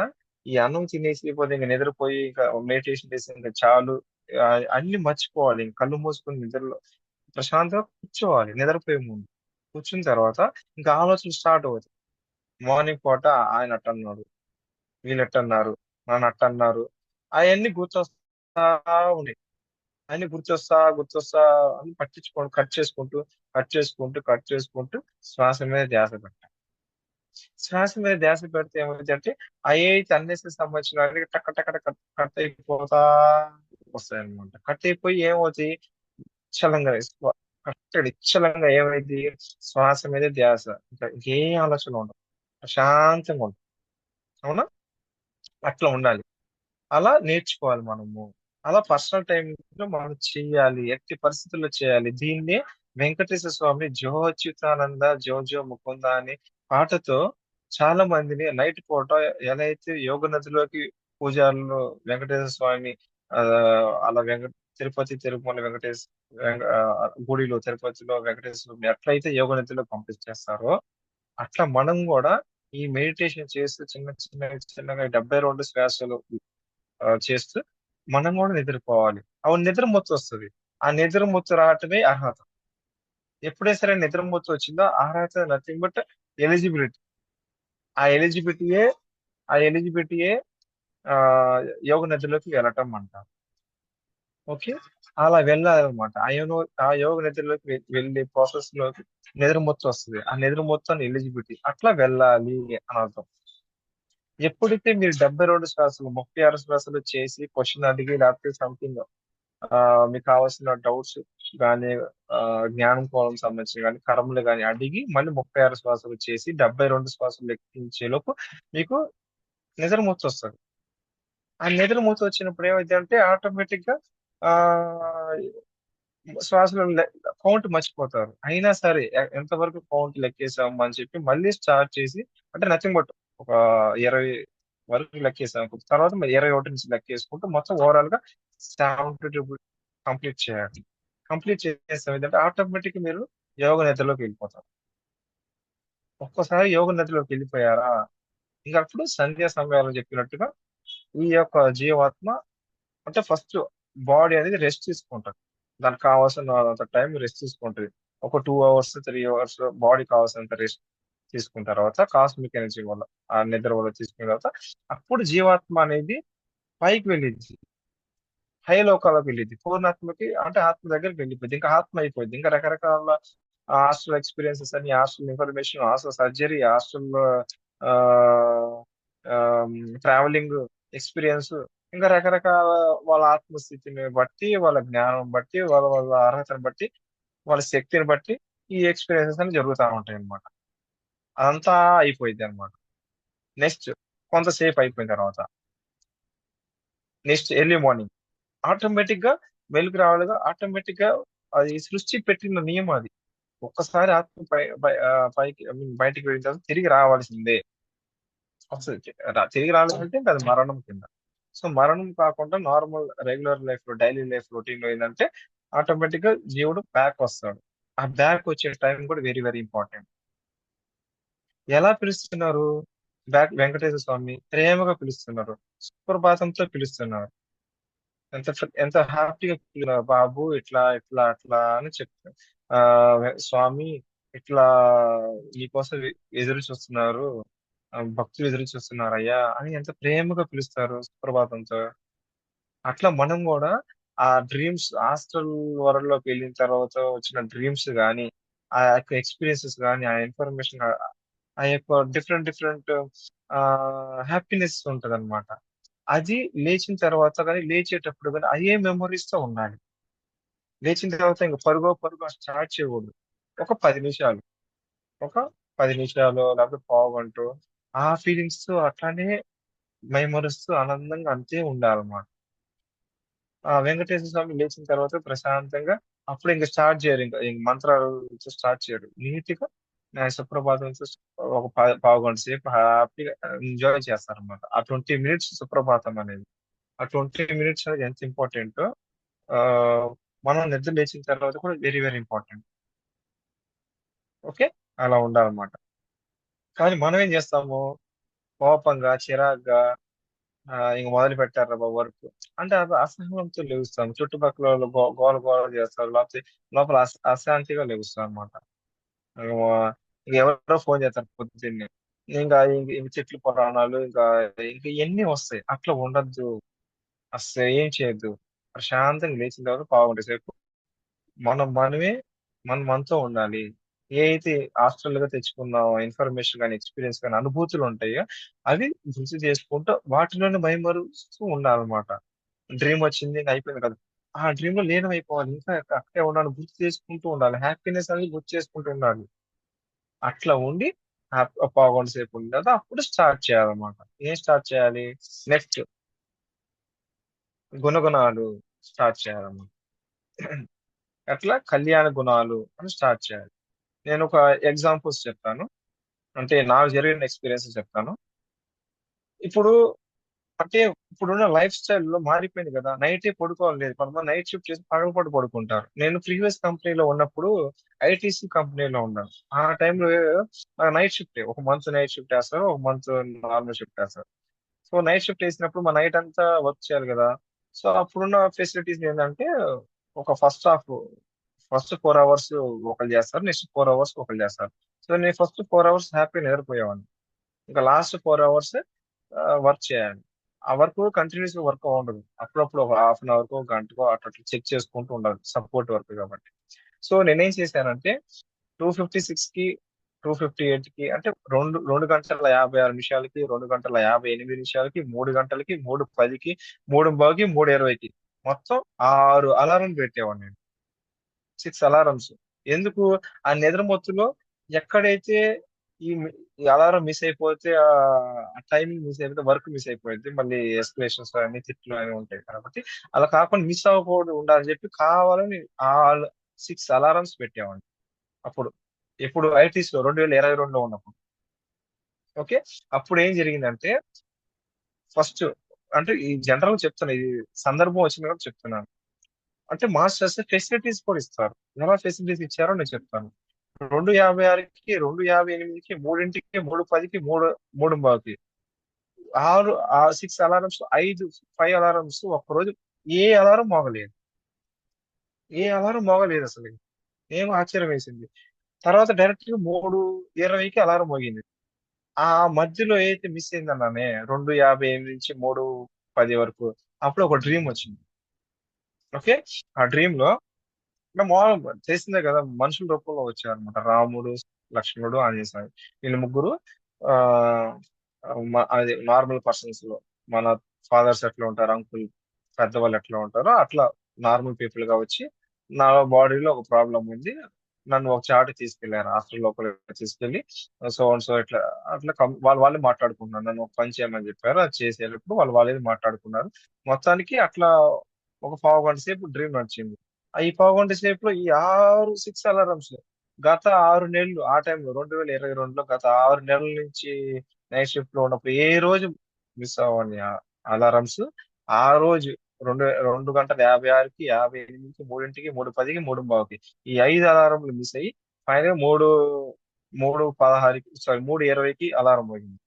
ఈ అన్నం తినేసి లేకపోతే ఇంక నిద్రపోయి ఇంకా మెడిటేషన్ చేసి ఇంకా చాలు, అన్ని మర్చిపోవాలి. ఇంక కళ్ళు మూసుకొని నిద్రలో ప్రశాంతంగా కూర్చోవాలి నిద్రపోయే ముందు. కూర్చున్న తర్వాత ఇంకా ఆలోచనలు స్టార్ట్ అవుతాయి. మార్నింగ్ పూట ఆయన అట్టన్నాడు, వీళ్ళెట్టన్నారు, నన్నట్టన్నారు. అయన్నీ గుర్తొస్తా ఉన్నాయి. అయన్నీ గుర్తొస్తా అని కట్ చేసుకుంటూ, కట్ చేసుకుంటూ శ్వాస మీద ధ్యాస పెట్టాలి. శ్వాస మీద ధ్యాస పెడితే ఏమైద్దంటే, అయ్యేయితే అన్నెసెసరీ సంబంధించినవన్నీ టక టక టక కట్ అయిపోతా వస్తాయన్నమాట. కట్ అయిపోయి ఏమవుతాయి? నిశ్చలంగా నిశ్చలంగా ఏమైద్ది? శ్వాస మీద ధ్యాస. ఇంకా ఇంకేం ఆలోచనలు ఉండవు. ప్రశాంతంగా ఉంటది. అవునా? అట్లా ఉండాలి. అలా నేర్చుకోవాలి మనము. అలా పర్సనల్ టైమింగ్‌లో మనం చెయ్యాలి. ఎట్టి పరిస్థితుల్లో చేయాలి. దీన్నే వెంకటేశ్వర స్వామి 'జో అచ్యుతానంద జో జో ముకుంద' అనే పాటతో చాలా మందిని నైట్ పూట ఎలా అయితే యోగ నదిలోకి పూజారులు వెంకటేశ్వర స్వామి అలా తిరుమల గుడిలో తిరుపతిలో వెంకటేశ్వర స్వామిని ఎట్లయితే యోగ నదిలోకి పంపించేస్తారో, అట్లా మనం గూడా ఈ మెడిటేషన్ చేస్తూ చిన్నగా 72 శ్వాసలు చేస్తూ మనం కూడా నిద్రపోవాలి. అవును, నిద్ర మత్తొస్తది. ఆ నిద్ర మత్తు రావటమే అర్హత. ఎప్పుడైతే సరే నిద్ర మత్తు వచ్చిందో అర్హత నథింగ్ బట్ ఎలిజిబిలిటీ. ఆ ఎలిజిబిలిటీయే ఆ ఎలిజిబిలిటీయే యోగ నిద్రలోకి వెళ్ళటం అంటారు. ఓకే. అలా వెళ్ళాలన్నమాట. ఆ యోగ నిద్రలోకి వెళ్ళే ప్రాసెస్‌లోకి నిద్ర మత్తొస్తది. ఆ నిద్ర మత్తు ఎలిజిబిలిటీ. అట్లా వెళ్ళాలి అని అర్థం. ఎప్పుడైతే మీరు 72 శ్వాసలు, 36 శ్వాసలు చేసి క్వెషన్ అడిగి లేకపోతే సంథింగ్ మీకు కావాల్సిన డౌట్స్ గాని, జ్ఞానం కోవడం సంబంధించి గాని, కర్మలు గాని అడిగి మళ్ళీ 36 శ్వాసలు చేసి 72 శ్వాసలు లెక్కించేలోపు మీకు నిద్రమొచ్చొస్తది. ఆ నిద్రమొచ్చొచ్చినప్పుడు ఏమైద్దంటే ఆటోమేటిక్‌గా ఆహ్, శ్వాసలు కౌంట్ మర్చిపోతారు. అయినా సరే ఎంతవరకు కౌంట్ లెక్కేసాము అని చెప్పి మళ్ళీ స్టార్ట్ చేసి, అంటే నథింగ్ బట్ ఒక 20 వరకు లెక్కేసాము. తర్వాత మరి 21 నుంచి లెక్కేసుకుంటూ మొత్తం ఓవరాల్‌గా 72 కంప్లీట్ చేయాలి. కంప్లీట్ చేసేసాం ఏంటంటే ఆటోమేటిక్‌గా మీరు యోగ నిద్రలోకి వెళ్ళిపోతారు. ఒక్కసారి యోగ నిద్రలోకి వెళ్ళిపోయారా, ఇంక అప్పుడు సంధ్యా సమయాల్లో చెప్పినట్టుగా ఈ యొక్క జీవాత్మ అంటే ఫస్ట్ బాడీ అనేది రెస్ట్ తీసుకుంటది. దానికి కావాల్సినంత టైం రెస్ట్ తీసుకుంటది. ఒక 2 అవర్స్, 3 అవర్స్ బాడీ కావాల్సినంత రెస్ట్ తీసుకున్న తర్వాత కాస్మిక్ ఎనర్జీ వల్ల, ఆ నిద్ర వల్ల తీసుకున్న తర్వాత అప్పుడు జీవాత్మ అనేది పైకి వెళ్ళిద్ది. హై లోకాలకు వెళ్ళిద్ది. పూర్ణాత్మకి అంటే ఆత్మ దగ్గరికి వెళ్ళిపోద్ది. ఇంకా ఆత్మ అయిపోద్ది. ఇంకా రకరకాల హాస్టల్ ఎక్స్‌పీరియన్సెస్ అని, hostel information, hostel surgery, hostel ఆహ్, ఆహ్, ట్రావెలింగ్ ఎక్స్‌పీరియన్స్, ఇంకా రకరకాల వాళ్ళ ఆత్మస్థితిని బట్టి, వాళ్ళ జ్ఞానం బట్టి, వాళ్ళ వాళ్ళ అర్హతను బట్టి, వాళ్ళ శక్తిని బట్టి ఈ ఎక్స్‌పీరియన్సెస్ అన్ని జరుగుతా ఉంటాయన్నమాట. అదంతా అయిపోయిద్దన్నమాట. నెక్స్ట్ కొంతసేపు అయిపోయిన తర్వాత నెక్స్ట్ ఎర్లీ మార్నింగ్ ఆటోమేటిక్ గా వెలుగు రావాలిగా, ఆటోమేటిక్ గా అది సృష్టి పెట్టిన నియమం అది. ఒక్కసారి ఆత్మ పైకి I mean బయటికి వెళ్ళిన తర్వాత తిరిగి రావాల్సిందే. అసలు తిరిగి రావాలంటే ఇంకా అది మరణం కింద. సో మరణం కాకుండా నార్మల్ రెగ్యులర్ లైఫ్ లో డైలీ లైఫ్ రొటీన్ లో ఏంటంటే ఆటోమేటిక్ గా జీవుడు బ్యాక్ వస్తాడు. ఆ బ్యాక్ వచ్చే టైం కూడా వెరీ వెరీ ఇంపార్టెంట్. ఎలా పిలుస్తున్నారు? బ్యాక్ వెంకటేశ్వర స్వామి ప్రేమగా పిలుస్తున్నారు, సుప్రభాతంతో పిలుస్తున్నారు. ఎంత హ్యాపీగా పిలుస్తున్నారు, బాబు ఇట్లా ఇట్లా అట్లా అని చెప్తారు. స్వామి ఇట్లా నీకోసం ఎదురు చూస్తున్నారు, భక్తులు ఎదురు చూస్తున్నారు అయ్యా అని ఎంత ప్రేమగా పిలుస్తారు సుప్రభాతంతో. అట్లా మనం కూడా ఆ డ్రీమ్స్ హాస్టల్ వరల్డ్ లోకి వెళ్ళిన తర్వాత వచ్చిన డ్రీమ్స్ కానీ, ఆ యొక్క ఎక్స్పీరియన్సెస్ కానీ, ఆ ఇన్ఫర్మేషన్, ఆ యొక్క డిఫరెంట్ డిఫరెంట్ హ్యాపీనెస్ ఉంటది అనమాట. అది లేచిన తర్వాత కానీ లేచేటప్పుడు కానీ అయ్యే మెమరీస్ తో ఉండాలి. లేచిన తర్వాత ఇంక పరుగో పరుగో స్టార్ట్ చేయకూడదు. ఒక 10 నిమిషాలు, ఒక 10 నిమిషాలు లేకపోతే పావు గంట ఆ ఫీలింగ్స్ తో అట్లానే మైమరుస్తూ ఆనందంగా అంతే ఉండాలన్నమాట. ఆ వెంకటేశ్వర స్వామి లేచిన తర్వాత ప్రశాంతంగా అప్పుడు ఇంకా స్టార్ట్ చేయరు, ఇంకా మంత్రాలు స్టార్ట్ చేయరు. నీట్ గా సుప్రభాతం ఒక పావు గంట సేపు హ్యాపీగా ఎంజాయ్ చేస్తారన్నమాట. ఆ 20 మినిట్స్ సుప్రభాతం అనేది, ఆ 20 మినిట్స్ అనేది ఎంత ఇంపార్టెంట్. ఆ మనం నిద్ర లేచిన తర్వాత కూడా వెరీ వెరీ ఇంపార్టెంట్. ఓకే, అలా ఉండాలన్నమాట. కానీ మనం ఏం చేస్తాము, కోపంగా చిరాగ్గా ఇంక మొదలు పెట్టారు బాబు వర్క్ అంటే అది అసహనంతో లెగుస్తాం. చుట్టుపక్కల వాళ్ళు గోల గోల చేస్తారు, లేకపోతే లోపల అశాంతిగా లెగుస్తాం అనమాట. ఇంక ఎవరో ఫోన్ చేస్తారు పొద్దున్నే, ఇంక చెట్లు పురాణాలు ఇంకా ఇవన్నీ వస్తాయి. అట్లా ఉండద్దు, అసలు ఏం చేయొద్దు. ప్రశాంతంగా లేచిన తర్వాత పావుగంట సేపు మనమే మనతో ఉండాలి. ఏ అయితే హాస్టల్ గా తెచ్చుకున్న ఇన్ఫర్మేషన్ కానీ ఎక్స్పీరియన్స్ కానీ అనుభూతులు ఉంటాయో అవి గుర్తు చేసుకుంటూ వాటిలోనే మైమరుస్తూ ఉండాలన్నమాట. డ్రీమ్ వచ్చింది ఇంకా అయిపోయింది కదా, ఆ డ్రీమ్ లో లీనం అయిపోవాలి, ఇంకా అక్కడే ఉండాలి, గుర్తు చేసుకుంటూ ఉండాలి, హ్యాపీనెస్ అనేది గుర్తు చేసుకుంటూ ఉండాలి. అట్లా ఉండి పావుగంట సేపు ఉండి కదా అప్పుడు స్టార్ట్ చేయాలన్నమాట. ఏం స్టార్ట్ చేయాలి? నెక్స్ట్ గుణగుణాలు స్టార్ట్ చేయాలన్నమాట. అట్లా కళ్యాణ గుణాలు అని స్టార్ట్ చేయాలి. నేను ఒక ఎగ్జాంపుల్స్ చెప్తాను, అంటే నాకు జరిగిన ఎక్స్పీరియన్స్ చెప్తాను. ఇప్పుడు అంటే ఇప్పుడున్న లైఫ్ స్టైల్లో మారిపోయింది కదా, నైటే పడుకోవాలి లేదు, కొంతమంది నైట్ షిఫ్ట్ చేసి పగలపూట పడుకుంటారు. నేను ప్రీవియస్ కంపెనీలో ఉన్నప్పుడు ఐటీసీ కంపెనీలో ఉన్నాను. ఆ టైంలో నైట్ షిఫ్ట్, ఒక మంత్ నైట్ షిఫ్ట్ వేస్తారు, ఒక మంత్ నార్మల్ షిఫ్ట్ వేస్తారు. సో నైట్ షిఫ్ట్ వేసినప్పుడు మా నైట్ అంతా వర్క్ చేయాలి కదా. సో అప్పుడున్న ఫెసిలిటీస్ ఏంటంటే ఒక ఫస్ట్ 4 అవర్స్ ఒకరు చేస్తారు, నెక్స్ట్ 4 అవర్స్ ఒకరు చేస్తారు. సో నేను ఫస్ట్ 4 అవర్స్ హ్యాపీ నిద్రపోయేవాడిని, ఇంకా లాస్ట్ 4 అవర్స్ వర్క్ చేయాలి. ఆ వర్క్ కంటిన్యూస్ వర్క్ ఉండదు, అప్పుడప్పుడు ఒక హాఫ్ అన్ అవర్కో గంటకో అట్లా చెక్ చేసుకుంటూ ఉండాలి, సపోర్ట్ వర్క్ కాబట్టి. సో నేనేం చేశానంటే 256 కి 258 కి అంటే 2 గంటల 56 నిమిషాలకి, 2 గంటల 58 నిమిషాలకి, 3 గంటలకి, 3:10కి, 3:15కి, 3:20కి మొత్తం 6 అలారం పెట్టేవాడిని నేను. 6 అలారమ్స్. ఎందుకు? ఆ నిద్ర మత్తులో ఎక్కడైతే ఈ ఈ అలారం మిస్ అయిపోతే ఆ టైమింగ్ మిస్ అయిపోతే వర్క్ మిస్ అయిపోయింది. మళ్ళీ ఎస్కలేషన్స్ అని తిట్లు అని ఉంటాయి కాబట్టి అలా కాకుండా మిస్ అవ్వకూడదు ఉండాలని చెప్పి కావాలని ఆ 6 అలారమ్స్ పెట్టేవాడిని. అప్పుడు ఎప్పుడు ఐటీస్ లో 2022లో ఉన్నప్పుడు. ఓకే, అప్పుడు ఏం జరిగిందంటే ఫస్ట్ అంటే ఈ జనరల్ చెప్తాను, ఇది సందర్భం వచ్చింది కాబట్టి చెప్తున్నాను. అంటే మాస్టర్స్ ఫెసిలిటీస్ కూడా ఇస్తారు. ఎలా ఫెసిలిటీస్ ఇచ్చారో నేను చెప్తాను. 2:56కి, 2:58కి, 3కి, 3:10కి, 3:05కి 6 అలారమ్స్, 5 అలారమ్స్ ఒక్కరోజు ఏ అలారం మోగలేదు. ఏ అలారం మోగలేదు అసలు. ఏం ఆశ్చర్యం వేసింది. తర్వాత డైరెక్ట్ గా 3:20కి అలారం మోగింది. ఆ మధ్యలో ఏదైతే మిస్ అయిందన్నానే 2:58 నుంచి 3:10 వరకు, అప్పుడు ఒక డ్రీమ్ వచ్చింది. ఓకే, ఆ డ్రీమ్ లో అంటే మామూలుగా తెలిసిందే కదా, మనుషుల రూపంలో వచ్చారనమాట. రాముడు, లక్ష్మణుడు, ఆంజనేయ స్వామి, వీళ్ళు ముగ్గురు. ఆ అది నార్మల్ పర్సన్స్ లో మన ఫాదర్స్ ఎట్లా ఉంటారు, అంకుల్ పెద్దవాళ్ళు ఎట్లా ఉంటారో అట్లా నార్మల్ పీపుల్ గా వచ్చి నా బాడీలో ఒక ప్రాబ్లం ఉంది, నన్ను ఒక చాటుకి తీసుకెళ్లారు. హాస్టల్ లోపలికి తీసుకెళ్ళి సో అండ్ సో ఇట్లా అట్లా వాళ్ళే మాట్లాడుకున్నారు. నన్ను ఒక పని చేయమని చెప్పారు. అది చేసేటప్పుడు వాళ్ళే మాట్లాడుకున్నారు. మొత్తానికి అట్లా ఒక పావుగంట సేపు డ్రీమ్ నడిచింది. ఈ పావుగంట సేపులో ఈ 6 అలారమ్స్ గత 6 నెలలు ఆ టైంలో 2022లో గత 6 నెలల నుంచి నైట్ షిఫ్ట్ లో ఉన్నప్పుడు ఏ రోజు మిస్ అవ్వని అలారమ్స్ ఆ రోజు 2 గంటల 56కి 58కి 3కి 3:10కి 3:15కి ఈ 5 అలారంలు మిస్ అయ్యి ఫైనల్ 3:16కి సారీ 3:20కి అలారం పోయింది.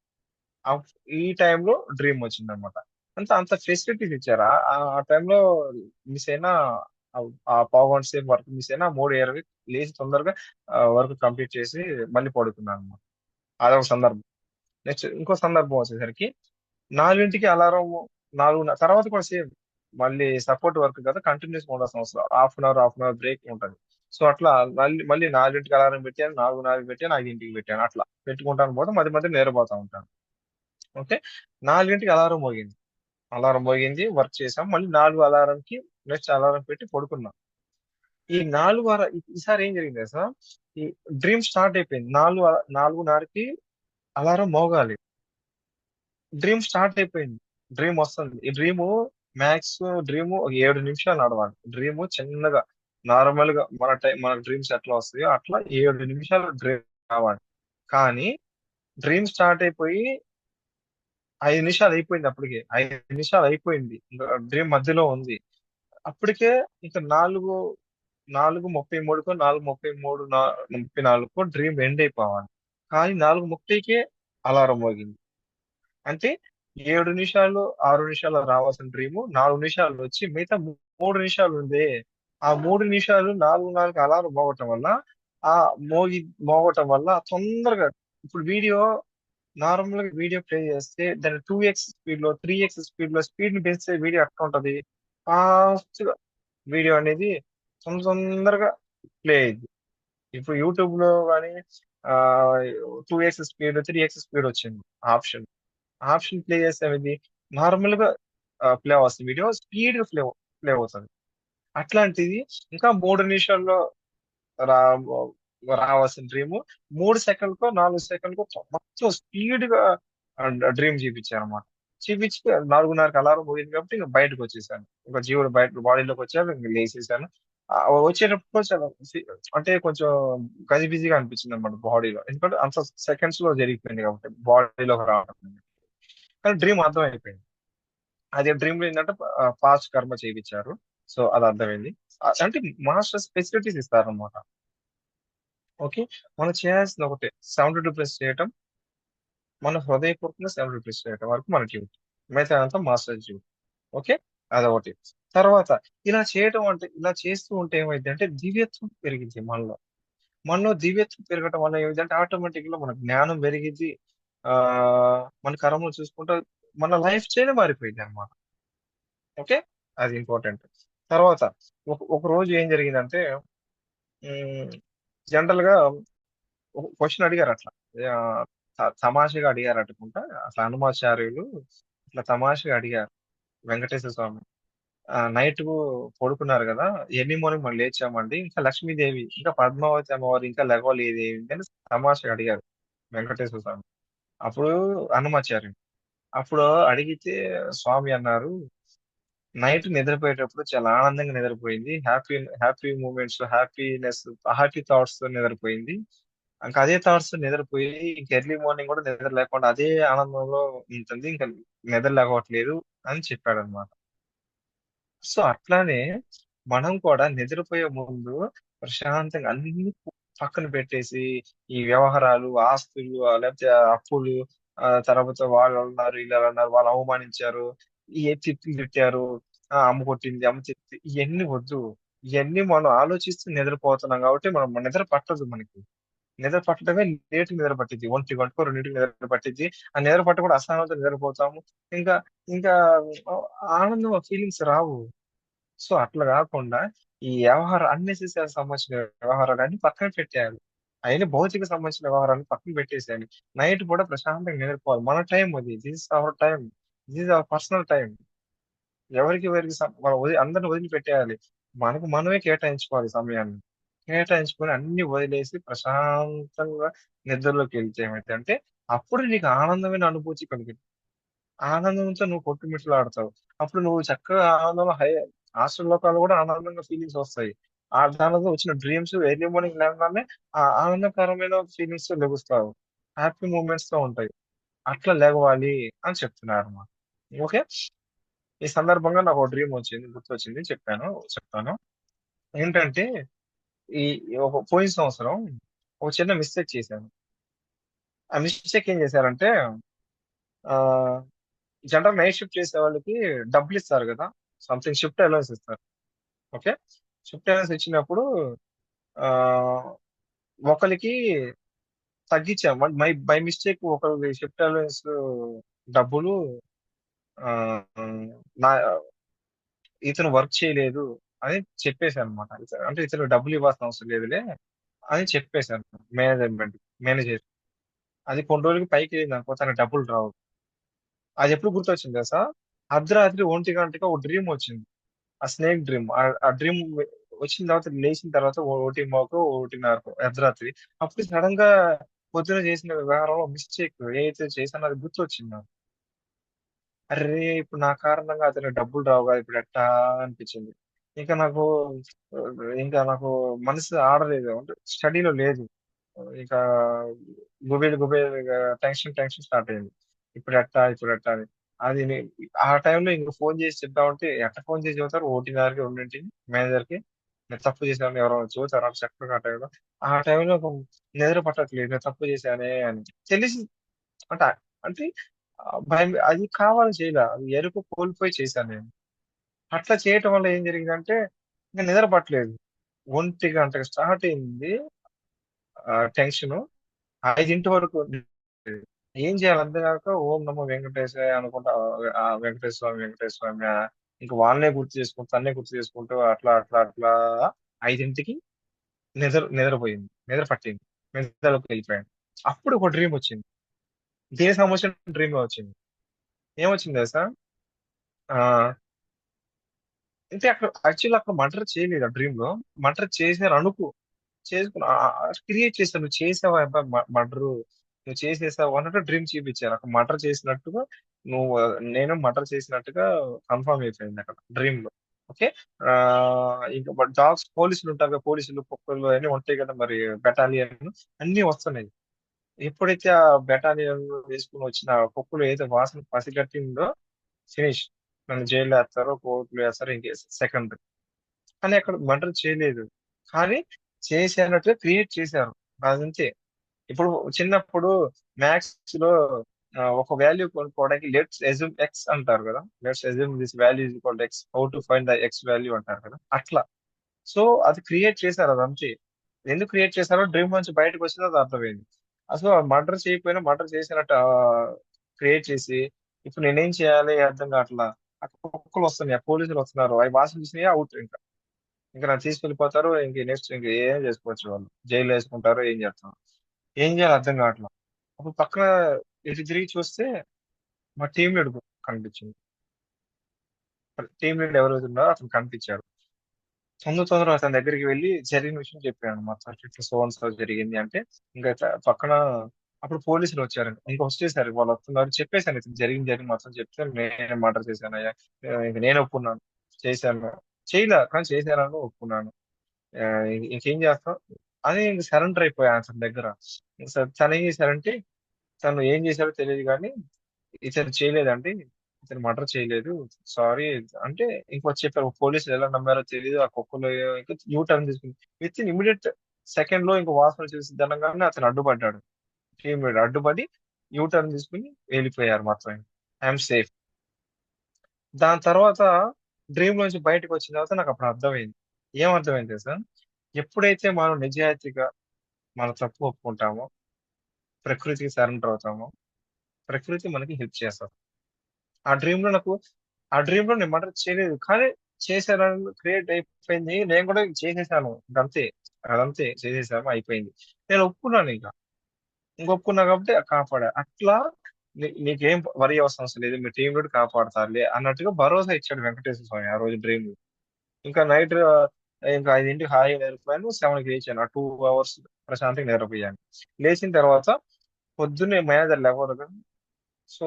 ఈ టైంలో డ్రీమ్ వచ్చింది అనమాట. అంత ఫెసిలిటీస్ ఇచ్చారు. ఆ టైంలో మిస్ అయినా ఆ ఆ పావుగంట సేపు వర్క్ మిస్ అయినా 3:20 లేచి తొందరగా వర్క్ కంప్లీట్ చేసి మళ్ళీ పడుకున్నాను అనమాట. అదొక సందర్భం. నెక్స్ట్ ఇంకో సందర్భం వచ్చేసరికి 4కి అలారం 4 తర్వాత కూడా సేమ్ మళ్ళీ సపోర్ట్ వర్క్ కదా కంటిన్యూస్ ఉండాల్సిన అవసరం హాఫ్ అన్ అవర్ బ్రేక్ ఉంటది. సో అట్లా మళ్ళీ 4కి అలారం పెట్టాను 4:04కి పెట్టాను 5కి పెట్టాను అట్లా పెట్టుకుంటాను పోతే మధ్య మధ్య నిద్రపోతా ఉంటాను. ఓకే 4కి అలారం మోగింది వర్క్ చేసాం మళ్ళీ 4 అలారంకి నెక్స్ట్ అలారం పెట్టి పడుకున్నాం. ఈ 4 ఈసారి ఏం జరిగింది సార్ ఈ డ్రీమ్ స్టార్ట్ అయిపోయింది 4:30కి అలారం మోగాలి. డ్రీమ్ స్టార్ట్ అయిపోయింది. డ్రీమ్ వస్తుంది. ఈ డ్రీమ్ ఒక 7 నిమిషాలు నడవాలి. డ్రీమ్ చిన్నగా నార్మల్ గా మన డ్రీమ్స్ ఎట్లా వస్తాయో అట్లా 7 నిమిషాలు డ్రీమ్ కావాలి. కానీ డ్రీమ్ స్టార్ట్ అయిపోయి 5 నిమిషాలు అయిపోయింది అప్పటికే. 5 నిమిషాలు అయిపోయింది. డ్రీమ్ మధ్యలో ఉంది. అప్పటికే ఇక 4:33కో 4:33 34కో డ్రీమ్ ఎండ్ అయిపోవాలి. కానీ 4:30కే అలారం మోగింది. అంటే 7 నిమిషాలు 6 నిమిషాలు రావాల్సిన డ్రీమ్ 4 నిమిషాలు వచ్చి మిగతా 3 నిమిషాలు ఉంది. ఆ 3 నిమిషాలు 4:04 అలారం మోగటం వల్ల ఆ మోగి మోగటం వల్ల తొందరగా ఇప్పుడు నార్మల్ గా వీడియో ప్లే చేస్తే దాన్ని 2x స్పీడ్ లో 3x స్పీడ్ లో స్పీడ్ ని పెంచితే వీడియో ఎట్లా ఉంటది ఫాస్ట్ గా వీడియో అనేది తొందరగా ప్లే అయ్యింది. ఇప్పుడు యూట్యూబ్ లో కానీ ఆ 2x స్పీడ్ 3x స్పీడ్ వచ్చింది ఆప్షన్. ఆప్షన్ ప్లే చేసేది నార్మల్ గా ప్లే అవుతుంది వీడియో స్పీడ్ గా ప్లే అవుతుంది. అట్లాంటిది ఇంకా 3 నిమిషాల్లో రా రావాల్సిన డ్రీమ్ 3 సెకండ్కో 4 సెకండ్కో మొత్తం స్పీడ్ గా డ్రీమ్ చూపించారు అనమాట. చూపించి 4:30కి అలారం పోయింది కాబట్టి ఇంకా బయటకు వచ్చేసాను. ఇంకా జీవుడు బయట బాడీలోకి వచ్చాక ఇంకా లేసేసాను. ఆ, వచ్చేటప్పుడు చాలా అంటే కొంచెం గజిబిజిగా అనిపించింది అనమాట బాడీలో ఎందుకంటే అంత సెకండ్స్ లో జరిగిపోయింది కాబట్టి బాడీలోకి రావడం. కానీ డ్రీమ్ అర్థం అయిపోయింది. అదే డ్రీమ్ లో ఏంటంటే పాస్ట్ కర్మ చేయించారు. సో అది అర్థమైంది. అంటే మాస్టర్స్ ఫెసిలిటీస్ ఇస్తారనమాట. ఓకే మనం చేయాల్సింది ఒకటే 72 ప్లస్ చేయటం మన హృదయపూర్వకంగా 72 ప్లస్ చేయటం వరకు మన డ్యూటీ. మిగతా అంతా మాస్టర్ డ్యూటీ. ఓకే అదొకటి. తర్వాత ఇలా చేస్తూ ఉంటే ఏమైంది అంటే దివ్యత్వం పెరిగింది మనలో. మనలో దివ్యత్వం పెరగటం వల్ల ఏమైందంటే ఆటోమేటిక్ గా మన జ్ఞానం పెరిగింది. ఆ మన కర్మలు చూసుకుంటే మన లైఫ్ స్టైల్ మారిపోయింది అనమాట. ఓకే అది ఇంపార్టెంట్. తర్వాత ఒక రోజు ఏం జరిగిందంటే జనరల్ గా ఒక క్వశ్చన్ అడిగారు అట్లా ఆ, తమాషగా అడిగారు అనుకుంటా అట్లా హనుమాచార్యులు ఇట్లా తమాషగా అడిగారు వెంకటేశ్వర స్వామి నైట్ పడుకున్నారు కదా ఎర్లీ మార్నింగ్ మనం లేచామండి ఇంకా లక్ష్మీదేవి ఇంకా పద్మావతి అమ్మవారు ఇంకా లెగవలేదు ఏంటి అని తమాషగా అడిగారు వెంకటేశ్వర స్వామి. అప్పుడు హనుమాచార్యులు అప్పుడు అడిగితే స్వామి అన్నారు నైట్ నిద్రపోయేటప్పుడు చాలా ఆనందంగా నిద్రపోయింది. Happy happy moments happy thoughts తో నిద్రపోయింది. ఇంకా అదే థాట్స్ నిద్రపోయి ఇంక ఎర్లీ మార్నింగ్ కూడా నిద్ర లేకుండా అదే ఆనందంలో ఉంటుంది. ఇంకా నిద్ర లేకపోవట్లేదు అని చెప్పాడు అనమాట. సో అట్లానే మనం కూడా నిద్రపోయే ముందు ప్రశాంతంగా అన్ని పక్కన పెట్టేసి ఈ వ్యవహారాలు, ఆస్తులు లేకపోతే అప్పులు తర్వాత వాళ్ళు అన్నారు, వీళ్ళు అలా అన్నారు, వాళ్ళు అవమానించారు, ఏ తిట్లు తిట్టారు, అమ్మ కొట్టింది, అమ్మ తిట్టి ఇవన్నీ వద్దు. ఇవన్నీ మనం ఆలోచిస్తూ నిద్రపోతున్నాం కాబట్టి మనం నిద్ర పట్టదు మనకి. నిద్ర పట్టడమే లేట్ నిద్ర పట్టింది 1 గంటకో 2 నిద్ర పట్టింది. ఆ నిద్ర పట్ట కూడా అసహనంతో నిద్రపోతాము. ఇంకా ఇంకా ఆనందం ఫీలింగ్స్ రావు. సో అట్లా కాకుండా ఈ వ్యవహారం అన్నెసెసరీ సంబంధించిన వ్యవహారాలన్నీ పక్కన పెట్టేయాలి. అవన్నీ భౌతిక సంబంధించిన వ్యవహారాన్ని పక్కన పెట్టేసేయాలి. నైట్ కూడా ప్రశాంతంగా నిద్రపోవాలి. మన టైం అది. This is our time. This is our personal time. ఎవరికి మనం అందరిని వదిలిపెట్టేయాలి. మనకు మనమే కేటాయించుకోవాలి సమయాన్ని. కేటాయించుకొని అన్ని వదిలేసి ప్రశాంతంగా నిద్రలోకి వెళ్తే ఏమైందంటే అప్పుడు నీకు ఆనందమైన అనుభూతి కలిగింది. ఆనందంతో నువ్వు కొట్టుమిట్టాడుతావు. అప్పుడు నువ్వు చక్కగా ఆనందంలో హాస్టల్ లోకాలు కూడా ఆనందంగా ఫీలింగ్స్ వస్తాయి. ఆ దానిలో వచ్చిన డ్రీమ్స్ ఎర్లీ మార్నింగ్ లేవగానే ఆ ఆనందకరమైన ఫీలింగ్స్ తో లెగుస్తావు. హ్యాపీ మూమెంట్స్ తో ఉంటాయి. అట్లా లెగవాలి అని చెప్తున్నారన్నమాట. ఓకే. ఈ సందర్భంగా నాకు ఒక డ్రీమ్ వచ్చింది. గుర్తొచ్చింది చెప్తాను. ఏంటంటే ఈ ఒక పోయిన సంవత్సరం ఒక చిన్న మిస్టేక్ చేశాను. ఆ మిస్టేక్ ఏం చేశారంటే ఆహ్, జనరల్ నైట్ షిఫ్ట్ చేసే వాళ్ళకి డబ్బులిస్తారు గదా! సంథింగ్ షిఫ్ట్ అలవెన్స్ ఇస్తారు. ఓకే. షిఫ్ట్ అలవెన్స్ ఇచ్చినప్పుడు ఆహ్, ఒకళ్ళకి తగ్గించాం. బై మిస్టేక్ ఒకళ్ళది షిఫ్ట్ అలవెన్స్ డబ్బులు నా ఇతను వర్క్ చేయలేదు అని చెప్పేసానన్నమాట. అంటే ఇతను డబ్బులు ఇవ్వాల్సిన అవసరం లేదులే అని చెప్పేసాను మేనేజర్. అది కొన్ని రోజులకి పైకెళ్ళిందనుకో తనకి డబ్బులు రావు. అది ఎప్పుడు గుర్తొచ్చింది తెలుసా? అర్ధరాత్రి 1 గంటకి ఒక డ్రీమ్ వచ్చింది. ఆ స్నేక్ డ్రీమ్. ఆ డ్రీమ్ వచ్చిన తర్వాత లేచిన తర్వాత 1:00కో, 1:30కో అర్ధరాత్రి. అప్పుడు సడెన్‌గా పొద్దున చేసిన వ్యవహారంలో మిస్టేక్ ఏదైతే చేశానో అది గుర్తొచ్చింది నాకు. అర్రే! ఇప్పుడు నా కారణంగా అతనికి డబ్బులు రావు కదా! ఇప్పుడు ఎట్టా అనిపించింది. ఇంకా నాకు ఇంకా నాకు మనసు ఆడలేదు. అంటే స్టడీలో లేదు. ఇంకా గుబేలు టెన్షన్ స్టార్ట్ అయింది. ఇప్పుడెట్టా అని. అది నే ఆ టైంలో ఇంక ఫోన్ చేసి చెప్దామంటే ఎట్ట ఫోన్ చేసి చెబుతారు? 1:30కి, 2కి మేనేజర్‌కి. నేను తప్పు చేశాను ఎవరైనా చూసారా చక్కగా ఆ టైంలో. ఆ టైంలో నిద్ర పట్టట్లేదు. నేను తప్పు చేశానే అని. తెలిసి అంటే అంటే భయం అది కావాలని చేయలా. అది ఎరుక కోల్పోయి చేశాను నేను. అట్లా చేయటం వల్ల ఏం జరిగిందంటే ఇంక నిద్ర పట్టలేదు. 1 గంటకి స్టార్ట్ అయింది టెన్షను. 5 వరకు ఉంది. ఏం చేయాలో అర్థం కాక ఓం నమో వెంకటేశాయ అనుకుంటా వెంకటేశ్వర స్వామి, వెంకటేశ్వర స్వామి ఇంక వాళ్ళనే గుర్తు చేసుకుంటూ, తన్నే గుర్తు చేసుకుంటూ అట్లా 5కి నిద్రపోయింది. నిద్ర పట్టింది. నిద్రలోకి వెళ్ళిపోయాను. అప్పుడు ఒక డ్రీమ్ వచ్చింది. దేనికి సంబంధించిన డ్రీమే వచ్చింది. ఏమొచ్చింది తెలుసా? ఆహ్, అంటే అక్కడ మర్డర్ చేయలేదు ఆ డ్రీమ్‌లో. మర్డర్ చేసారనుకో చేసుకున్నా. క్రియేట్ చేసావు. నువ్వు చేసావా అబ్బా! మర్డరు. నువ్వు చేసేసావు అన్నట్టు డ్రీమ్ చూపించారు. అక్కడ మర్డర్ చేసినట్టుగా నువ్వు నేను మర్డర్ చేసినట్టుగా కన్ఫర్మ్ అయిపోయిందక్కడ డ్రీమ్‌లో. ఓకే. ఇంక డాగ్స్ పోలీసులుంటారు కదా! పోలీసులు, కుక్కలు అయన్నీ ఉంటాయి కదా! మరి బెటాలియన్ అన్నీ వస్తున్నాయి. ఎప్పుడైతే ఆ బెటాలియన్ వేసుకొని వచ్చిన ఆ కుక్కలు ఏదైతే వాసన పసిగట్టిందో ఫినిష్. నన్ను జైల్‌లో ఏత్తారో, కోర్ట్‌లో ఏస్తారో సెకండరీ. కానీ అక్కడ మర్డర్ చేయలేదు. కానీ చేశానట్టుగా క్రియేట్ చేశారు. అదంతే. ఇప్పుడు చిన్నప్పుడు మ్యాథ్స్‌లో ఒక వాల్యూ కొనుక్కోవడానికి లెట్స్ అస్యూమ్ ఎక్స్ అంటారు కదా! Let's assume this value is equal to X. How to find the X value అంటారు కదా! అట్లా. సో, అది క్రియేట్ చేశారు అదంతే. ఎందుకు క్రియేట్ చేశారో డ్రీమ్ నుంచి బయటకొచ్చిందో అది అర్థమైంది. అసలు మర్డర్ చేయకపోయినా మర్డర్ చేసినట్టు క్రియేట్ చేసి, ఇప్పుడు నేనేం చేయాలి అర్థం కావట్లా. అక్కడ కుక్కలొస్తున్నాయి. పోలీసులొస్తున్నారు. అవి వాసన చూసినాయా ఔట్ ఇంక. ఇంక నన్ను తీసుకెళ్ళిపోతారు. నెక్స్ట్ ఇంక ఏం చేసుకోవచ్చు వాళ్ళు. జైల్‌లో యేసుకుంటారో ఏం చేస్తారో. ఏం చేయాలో అర్థం కావట్లా. అప్పుడు పక్కన ఇటు తిరిగి చూస్తే మా టీమ్ లీడ్ కనిపించింది. టీమ్ లీడ్ ఎవరైతే ఉన్నారో అతను కనిపించాడు. తొందరగా అతని దగ్గరికి వెళ్లి జరిగిన విషయం చెప్పాను. మొత్తం ఇట్లా సో అండ్ సో జరిగింది అంటే, ఇంకా పక్కన అప్పుడు పోలీసులొచ్చారండి. ఇంక వచ్చేసారు. వాళ్ళొస్తున్నారు. చెప్పేసాను ఇట్లా జరిగింది మొత్తం చెప్తే నేనే మర్డర్ చేశానయ్యా. ఇంక నేను ఒప్పుకున్నాను. చేశాను. కానీ చేశానని ఒప్పుకున్నాను. ఇంకేం చేస్తాం అని ఇంక సరెండర్ అయిపోయా అతని దగ్గర. తనేం చేశారంటే, తను ఏం చేశాడో తెలీదు గానీ, ఇతను చేయలేదండి. ఇతను మర్డర్ చేయలేదు. సారీ అంటే ఇంకొచ్చి చెప్పారు. పోలీసులు ఎలా నమ్మారో తెలీదు. ఆ కుక్కలు ఇంక యూ టర్న్ తీసుకుంది. వితిన్ ఇమ్మీడియేట్ సెకండ్‌లో ఇంక వాసన చూసి దనంగానే అతను అడ్డుపడ్డాడు. టీమ్ లీడర్ అడ్డుపడి యూ టర్న్ తీసుకొని వెళ్ళిపోయారు మొత్తం. I'm safe. దాని తర్వాత డ్రీమ్‌లోంచి బయటకొచ్చిన తర్వాత నాకప్పుడు అర్థమైంది. ఏం అర్థమైంది తెలుసా? ఎప్పుడైతే మనం నిజాయితీగా మన తప్పు ఒప్పుకుంటామో, ప్రకృతికి సరెండర్ అవుతామో, ప్రకృతి మనకి హెల్ప్ చేస్తది. ఆ డ్రీమ్‌లో నాకు ఆ డ్రీమ్‌లో నేను మర్డర్ చేయలేదు. కానీ చేశానని క్రియేట్ అయిపోయింది. నేను కూడా చేసేసాను. ఇంకంతే. అదంతే చేసేసాము అయిపోయింది. నేను ఒప్పుకున్నానింక. ఇంక ఒప్పుకున్నా కాబట్టి కాపాడా. అట్లా నీకేం వరీ అవ్వాల్సిన అవసరం లేదు. మీ టీమ్ లీడ్ కాపాడతారులే అన్నట్టుగా భరోసా ఇచ్చాడు వెంకటేశ్వర స్వామి ఆ రోజు డ్రీమ్‌లో. ఇంకా నైట్ ఇంకా 5కి హాయిగా నిద్రపోయాను. 7కి లేచాను. ఆ 2 అవర్స్ ప్రశాంతంగా నిద్రపోయాను. లేచిన తర్వాత పొద్దున్నే మేనేజర్ లేవరు కదా. సో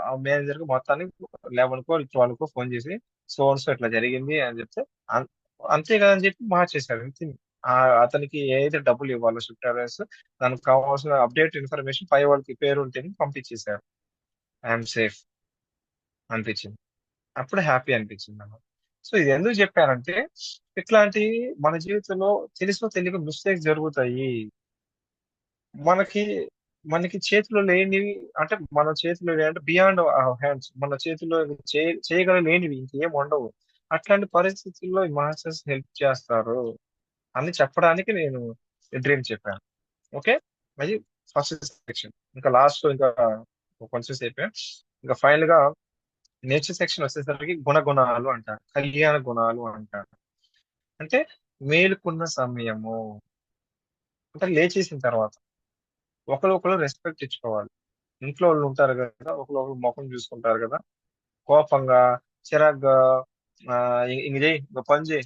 ఆ మేనేజర్‌కి మొత్తానికి 11కో, 12కో ఫోన్ చేసి సో అండ్ సో ఇట్లా జరిగింది అని చెప్తే అన్ అంతే కదా అని చెప్పి మార్చేసారు. అంతే. అతనికి ఏదైతే డబ్బులు ఇవ్వాలో షిఫ్ట్ అలవెన్స్ దానికి కావాల్సిన అప్డేట్ ఇన్ఫర్మేషన్ పై వాళ్ళకి పేరుంటేనే పంపించేసారు. ఐయామ్ సేఫ్ అనిపించింది. అప్పుడు హ్యాపీ అనిపించిందన్నమాట. సో ఇది ఎందుకు చెప్పానంటే ఇట్లాంటి మన జీవితంలో తెలుసో తెలియకో మిస్టేక్స్ జరుగుతాయి. మనకి మనకి చేతిలో లేనివి అంటే మన చేతిలో అంటే బియాండ్ హ్యాండ్స్ మన చేతిలో చేయగలలేనివి ఇంకేం ఉండవు. అట్లాంటి పరిస్థితుల్లో ఈ మాస్టర్స్ హెల్ప్ చేస్తారు అని చెప్పడానికి నేను ఈ డ్రీమ్ చెప్పాను. ఓకే. అది ఫస్ట్ సెక్షన్. ఇంకా లాస్ట్ ఇంకా కొంచెం సేపే. ఇంకా ఫైనల్ గా నేచర్ సెక్షన్ వచ్చేసరికి గుణగుణాలు అంటారు. కళ్యాణ గుణాలు అంటారు. అంటే మేలుకున్న సమయము. అంటే లేచేసిన తర్వాత ఒకళ్ళు ఒకళ్ళు రెస్పెక్ట్ ఇచ్చుకోవాలి. ఇంట్లో వాళ్ళు ఉంటారు కదా! ఒకళ్ళు ఒకళ్ళు మొఖం చూసుకుంటారు కదా! కోపంగా, చిరాగ్గా ఇంక చెయ్యి, ఇంక పని చెయ్యి,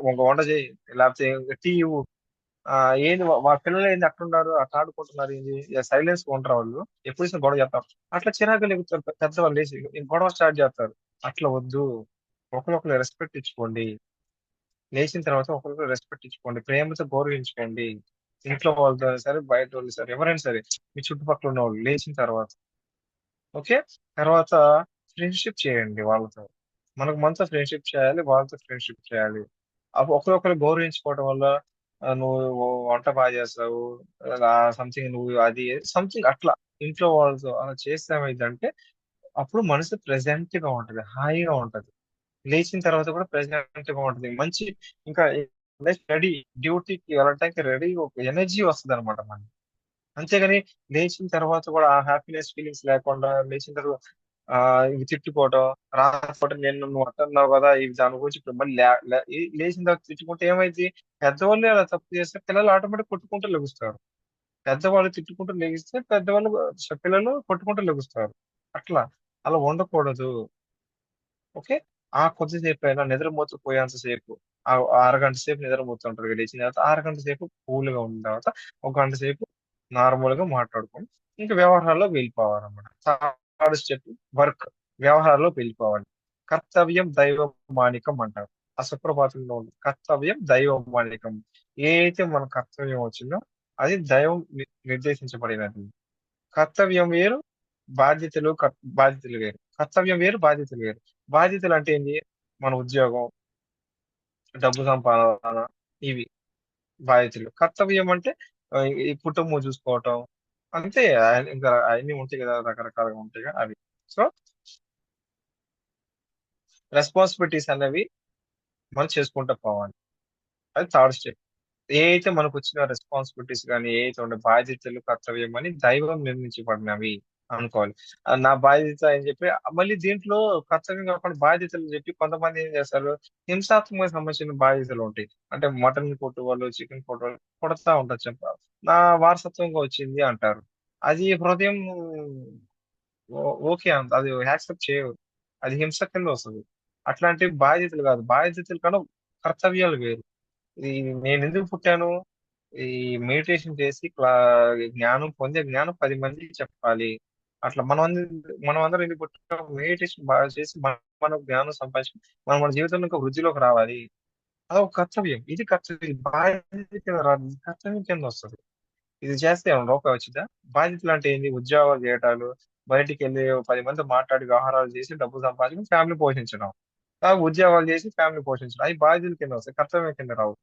ఇంక వంట చెయ్యి, లేకపోతే ఇంక టీ ఇవ్వు. ఏంది వాళ్ళ పిల్లలు ఏంది అట్లున్నారు, అట్లా ఆడుకుంటున్నారు ఏంది, సైలెన్స్ ఉంటారు వాళ్ళు. ఎప్పుడు చూసినా గొడవ చేస్తారు. అట్లా చిరాకుగా లెగుతారు పెద్దవాళ్ళు లేచి ఇంక గొడవ స్టార్ట్ చేస్తారు. అట్లా వద్దు. ఒకరినొకరు రెస్పెక్ట్ ఇచ్చుకోండి. లేచిన తర్వాత ఒకరికొకరు రెస్పెక్ట్ ఇచ్చుకోండి. ప్రేమతో గౌరవించుకోండి. ఇంట్లో వాళ్ళతో సరే, బయట వాళ్ళు సరే, ఎవరైనా సరే, మీ చుట్టుపక్కల ఉన్నవాళ్ళు లేచిన తర్వాత. ఓకే. తర్వాత ఫ్రెండ్‌షిప్ చేయండి వాళ్ళతో. మనకు మనతో ఫ్రెండ్‌షిప్ చేయాలి. వాళ్ళతో ఫ్రెండ్‌షిప్ చేయాలి. ఒకరినొకరు గౌరవించుకోవడం వల్ల నువ్వు వంట చేస్తావు. సంథింగ్ నువ్వు అది సంథింగ్ అట్లా ఇంట్లో వాళ్ళతో అలా చేస్తే ఏమైద్దంటే అప్పుడు మనసు ప్లెజెంట్‌గా ఉంటది. హాయిగా ఉంటది. లేచిన తర్వాత కూడా ప్రెజెంట్‌గా ఉంటది. మంచి ఇంకా రెడీ డ్యూటీకి వెళ్ళటానికి రెడీ ఒక ఎనర్జీ వస్తదనమాట మనకి. అంతేగాని లేచిన తర్వాత కూడా ఆ హ్యాపీనెస్ ఫీలింగ్స్ లేకుండా లేచిన తర్వాత ఇవి తిట్టుకోవడం, రాత్రిపూట నిన్ను నువ్వు అంటున్నావు కదా! ఇవి దాని గురించి ఇప్పుడు మళ్ళీ లే లే లేచిన తర్వాత తిట్టుకుంటే ఏమైద్ది? పెద్దవాళ్ళే అలా తప్పు చేస్తే పిల్లలు ఆటోమేటిక్‌గా కొట్టుకుంటూ లెగుస్తారు. పెద్దవాళ్ళు తిట్టుకుంటూ లెగిస్తే పెద్దవాళ్ళు పిల్లలు కొట్టుకుంటూ లెగుస్తారు. అట్లా. అలా ఉండకూడదు. ఓకే. ఆ కొద్దిసేపైనా నిద్రమోతూ పోయేంత సేపు ఆ అరగంట సేపు నిద్రపోతుంటారు కదా! లేచిన తర్వాత అరగంట సేపు కూల్‌గా ఉన్న తర్వాత ఒక గంట సేపు నార్మల్‌గా మాట్లాడుకొని ఇంక వ్యవహారాల్లోకి వెళ్ళిపోవాలన్నమాట. Third step work. వ్యవహారాల్లోకి వెళ్ళిపోవాలి. కర్తవ్యం దైవం మానికం అంటారు. ఆ సుప్రభాతంలో ఉంది. కర్తవ్యం దైవం మానికం. ఏదైతే మన కర్తవ్యం వచ్చిందో అది దైవం నిర్దేశించబడినది. కర్తవ్యం వేరు, బాధ్యతలు వేరు. కర్తవ్యం వేరు, బాధ్యతలు వేరు. బాధ్యతలంటే ఏంది? మన ఉద్యోగం, డబ్బు సంపాదన ఇవి బాధ్యతలు. కర్తవ్యం అంటే ఈ కుటుంబం చూసుకోవటం. అంతే ఇంకా అయన్నీ ఉంటాయి గదా! రకరకాలుగా ఉంటాయిగా అవి. సో, రెస్పాన్సిబిలిటీస్ అనేవి మనం చేసుకుంటూ పోవాలి. అది థర్డ్ స్టెప్. ఏయైతే మనకొచ్చిన రెస్పాన్సిబిలిటీస్ గాని, ఏయైతే ఉండే బాధ్యతలు, కర్తవ్యం అని దైవం నిర్మించబడినవి అనుకోవాలి. నా బాధ్యత అని చెప్పి మళ్ళీ దీంట్లో కర్తవ్యం కాకుండా బాధ్యతలని చెప్పి కొంతమంది ఏం చేస్తారు, హింసాత్మక సంబంధించిన బాధ్యతలుంటాయి. అంటే మటన్ కొట్టువాళ్ళు, చికెన్ కొట్టువాళ్ళు కొడతా ఉంటారు చెంప. నా వారసత్వంగా వచ్చింది అంటారు. అది హృదయం ఓకే. అది యాక్సెప్ట్ చేయరు. అది హింస కింద వస్తది. అట్లాంటి బాధ్యతలు కాదు. బాధ్యతల కన్నా కర్తవ్యాలు వేరు. ఈ నేనెందుకు పుట్టాను? ఈ మెడిటేషన్ చేసి జ్ఞానం పొందే జ్ఞానం 10 మందికి చెప్పాలి. అట్లా మనమందరం ఎందుకు పుట్టాం? మెడిటేషన్ బాగా చేసి మనం జ్ఞానం సంపాదించుకొని మనం మన జీవితంలో ఇంకా వృద్ధిలోకి రావాలి. అదొక కర్తవ్యం. ఇది కర్తవ్యం. బాధ్యత కింద రాదు. ఇది కర్తవ్యం కిందొస్తది. ఇది చేస్తే ఏమన్నా రూపాయి వచ్చిద్దా? బాధ్యతలంటే ఏంది? ఉద్యోగాలు చేయటాలు, బయటికెళ్ళి ఓ 10 మందితో మాట్లాడి వ్యవహారాలు చేసి డబ్బు సంపాదించి ఫ్యామిలీ పోషించడం. ఉద్యోగాలు చేసి ఫ్యామిలీ పోషించడం. అయి బాధ్యతల కింద వస్తాయి. కర్తవ్యం కింద రావు.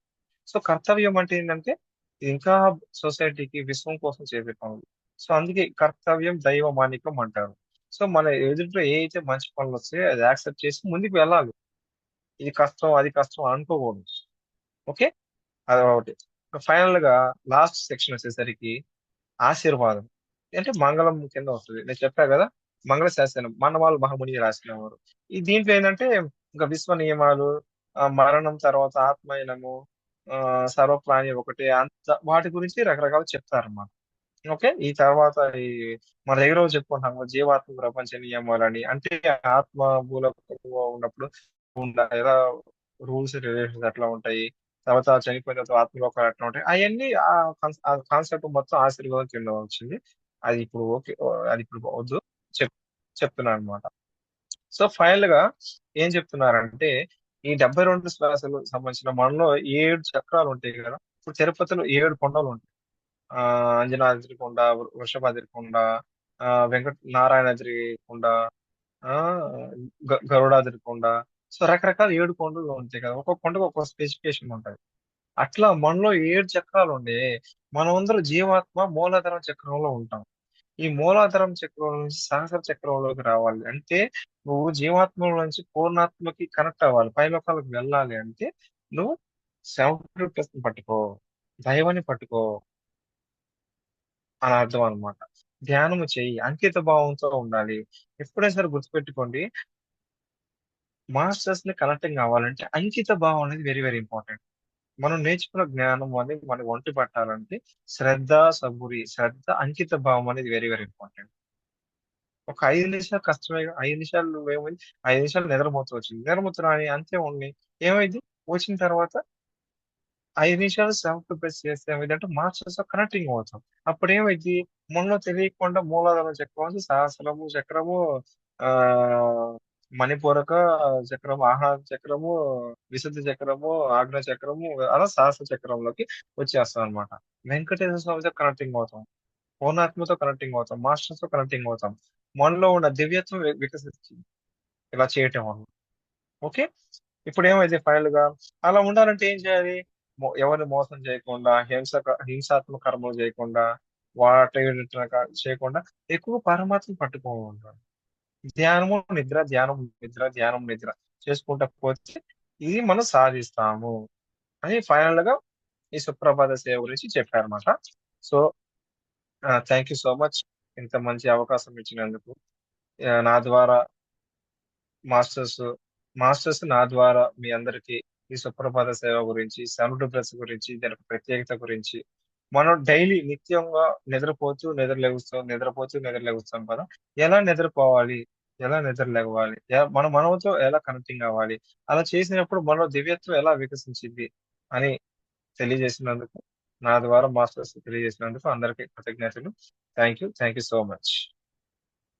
సో, కర్తవ్యం అంటే ఏంటంటే, ఇంకా సొసైటీకి, విశ్వం కోసం చేసే పనులు. సో, అందుకే కర్తవ్యం దైవమానికం అంటారు. సో, మన ఎదుట్లో ఏ అయితే మంచి పనులొస్తాయో అది యాక్సెప్ట్ చేసి ముందుకు వెళ్ళాలి. ఇది కష్టం, అది కష్టం అనుకోకూడదు. ఓకే. అదొకటి. ఫైనల్‌గా లాస్ట్ సెక్షన్ వచ్చేసరికి ఆశీర్వాదం. అంటే మంగళం కింద వస్తది. నేను చెప్పా గదా! మంగళ శాసనం మన్నవాళ్ళు మహాముని రాసినవారు. దీంట్లో ఏందంటే ఇంకా విశ్వ నియమాలు, మరణం తర్వాత ఆత్మయనము, సర్వప్రాణి ఒకటే వాటి గురించి రకరకాలుగా చెప్తారన్నమాట. ఓకే. ఈ తర్వాత మన దగ్గర రోజు చెప్పుకుంటాం కదా! జీవాత్మ ప్రపంచ నియమాలని. అంటే ఆత్మ భూలోకంలో ఉన్నప్పుడు ఉండాలి. ఎలా రూల్స్ రెగ్యులేషన్స్ ఎట్లా ఉంటాయి, తర్వాత చనిపోయిన తర్వాత ఆత్మలోకాలు ఎట్లా ఉంటాయి, అవన్నీ ఆ కాన్సెప్ట్ మొత్తం ఆశీర్వాదం కింద వచ్చింది. అది ఇప్పుడు ఓకే, అది ఇప్పుడు వద్దు, చెప్ చెప్తున్నాను అనమాట. సో ఫైనల్ గా ఏం చెప్తున్నారంటే, ఈ 72 శ్వాసలు సంబంధించిన మనలో 7 చక్రాలు ఉంటాయి కదా. ఇప్పుడు తిరుపతిలో 7 కొండలు ఉంటాయి. ఆ అంజనాద్రి కొండ, వృషభాద్రి కొండ, వెంకట నారాయణాద్రి కొండ, ఆ గరుడాద్రి కొండ. సో రకరకాల 7 కొండలు ఉంటాయి కదా, ఒక్కొక్క కొండకు ఒక్కొక్క స్పెసిఫికేషన్ ఉంటుంది. అట్లా మనలో 7 చక్రాలు ఉండే, మనమందరం జీవాత్మ మూలాధార చక్రంలో ఉంటాం. ఈ మూలాధారం చక్రం నుంచి సహస్ర చక్రంలోకి రావాలి అంటే, నువ్వు జీవాత్మ నుంచి పూర్ణాత్మకి కనెక్ట్ అవ్వాలి, పైలోకాలకు వెళ్ళాలి అంటే నువ్వు సెల్ఫ్ పట్టుకో, దైవాన్ని పట్టుకో అని అర్థం అనమాట. ధ్యానము చెయ్యి, అంకిత భావంతో ఉండాలి. ఎప్పుడైనా సరే గుర్తుపెట్టుకోండి, మాస్టర్స్ ని కనెక్టింగ్ అవ్వాలంటే అంకిత భావం అనేది వెరీ వెరీ ఇంపార్టెంట్. మనం నేర్చుకున్న జ్ఞానం అనేది మనకి ఒంటి పట్టాలంటే శ్రద్ధ, సబురి, శ్రద్ధ, అంకిత భావం అనేది వెరీ వెరీ ఇంపార్టెంట్. ఒక 5 నిమిషాలు కష్టమే, 5 నిమిషాలు నువ్వేమైంది, 5 నిమిషాలు నిద్రపోతూ వచ్చింది, నిద్రపోతున్నా అని అంతే ఉండి ఏమైంది, వచ్చిన తర్వాత 5 నిమిషాలు సెల్ఫ్ ప్రిపేర్ చేస్తే ఏమైందంటే మాస్టర్స్ కనెక్టింగ్ అవుతాం. అప్పుడు ఏమైంది, మనలో తెలియకుండా మూలాధార చక్రం నుంచి సహస్రము చక్రము, ఆ మణిపూరక చక్రము, ఆహ్లాద చక్రము, విశుద్ధ చక్రము, ఆజ్ఞ చక్రము, అలా సహస్ర చక్రంలోకి వచ్చేస్తాం అనమాట. వెంకటేశ్వర స్వామితో కనెక్టింగ్ అవుతాం, పూర్ణాత్మతో కనెక్టింగ్ అవుతాం, మాస్టర్స్ తో కనెక్టింగ్ అవుతాం. మనలో ఉన్న దివ్యత్వం వికసిస్తుంది ఇలా చేయటం వల్ల. ఓకే. ఇప్పుడు ఏమైంది ఫైనల్ గా, అలా ఉండాలంటే ఏం చేయాలి, ఎవరిని మోసం చేయకుండా, హింసాత్మక కర్మలు చేయకుండా, వాటి చేయకుండా ఎక్కువ పరమాత్మ పట్టుకోవాలి. ధ్యానము నిద్ర, ధ్యానం నిద్ర, ధ్యానం నిద్ర చేసుకుంటా పోతే ఇది మనం సాధిస్తాము అని ఫైనల్ గా ఈ సుప్రభాత సేవ గురించి చెప్పారన్నమాట. So thank you so much, ఇంత మంచి అవకాశం ఇచ్చినందుకు. నా ద్వారా మాస్టర్స్ మాస్టర్స్ నా ద్వారా మీ అందరికీ ఈ సుప్రభాత సేవ గురించి, సెవెన్ ప్లస్ గురించి, దాని ప్రత్యేకత గురించి, మనం డైలీ నిత్యంగా నిద్రపోతూ నిద్ర లేగుస్తాం, నిద్రపోతూ నిద్ర లేగుస్తాం కదా, ఎలా నిద్రపోవాలి, ఎలా నిద్ర లేవాలి, మన మనవుతో ఎలా కనెక్టింగ్ అవ్వాలి, అలా చేసినప్పుడు మనలో దివ్యత్వం ఎలా వికసించింది అని తెలియజేసినందుకు, నా ద్వారా మాస్టర్స్ తెలియజేసినందుకు అందరికీ కృతజ్ఞతలు. Thank you so much.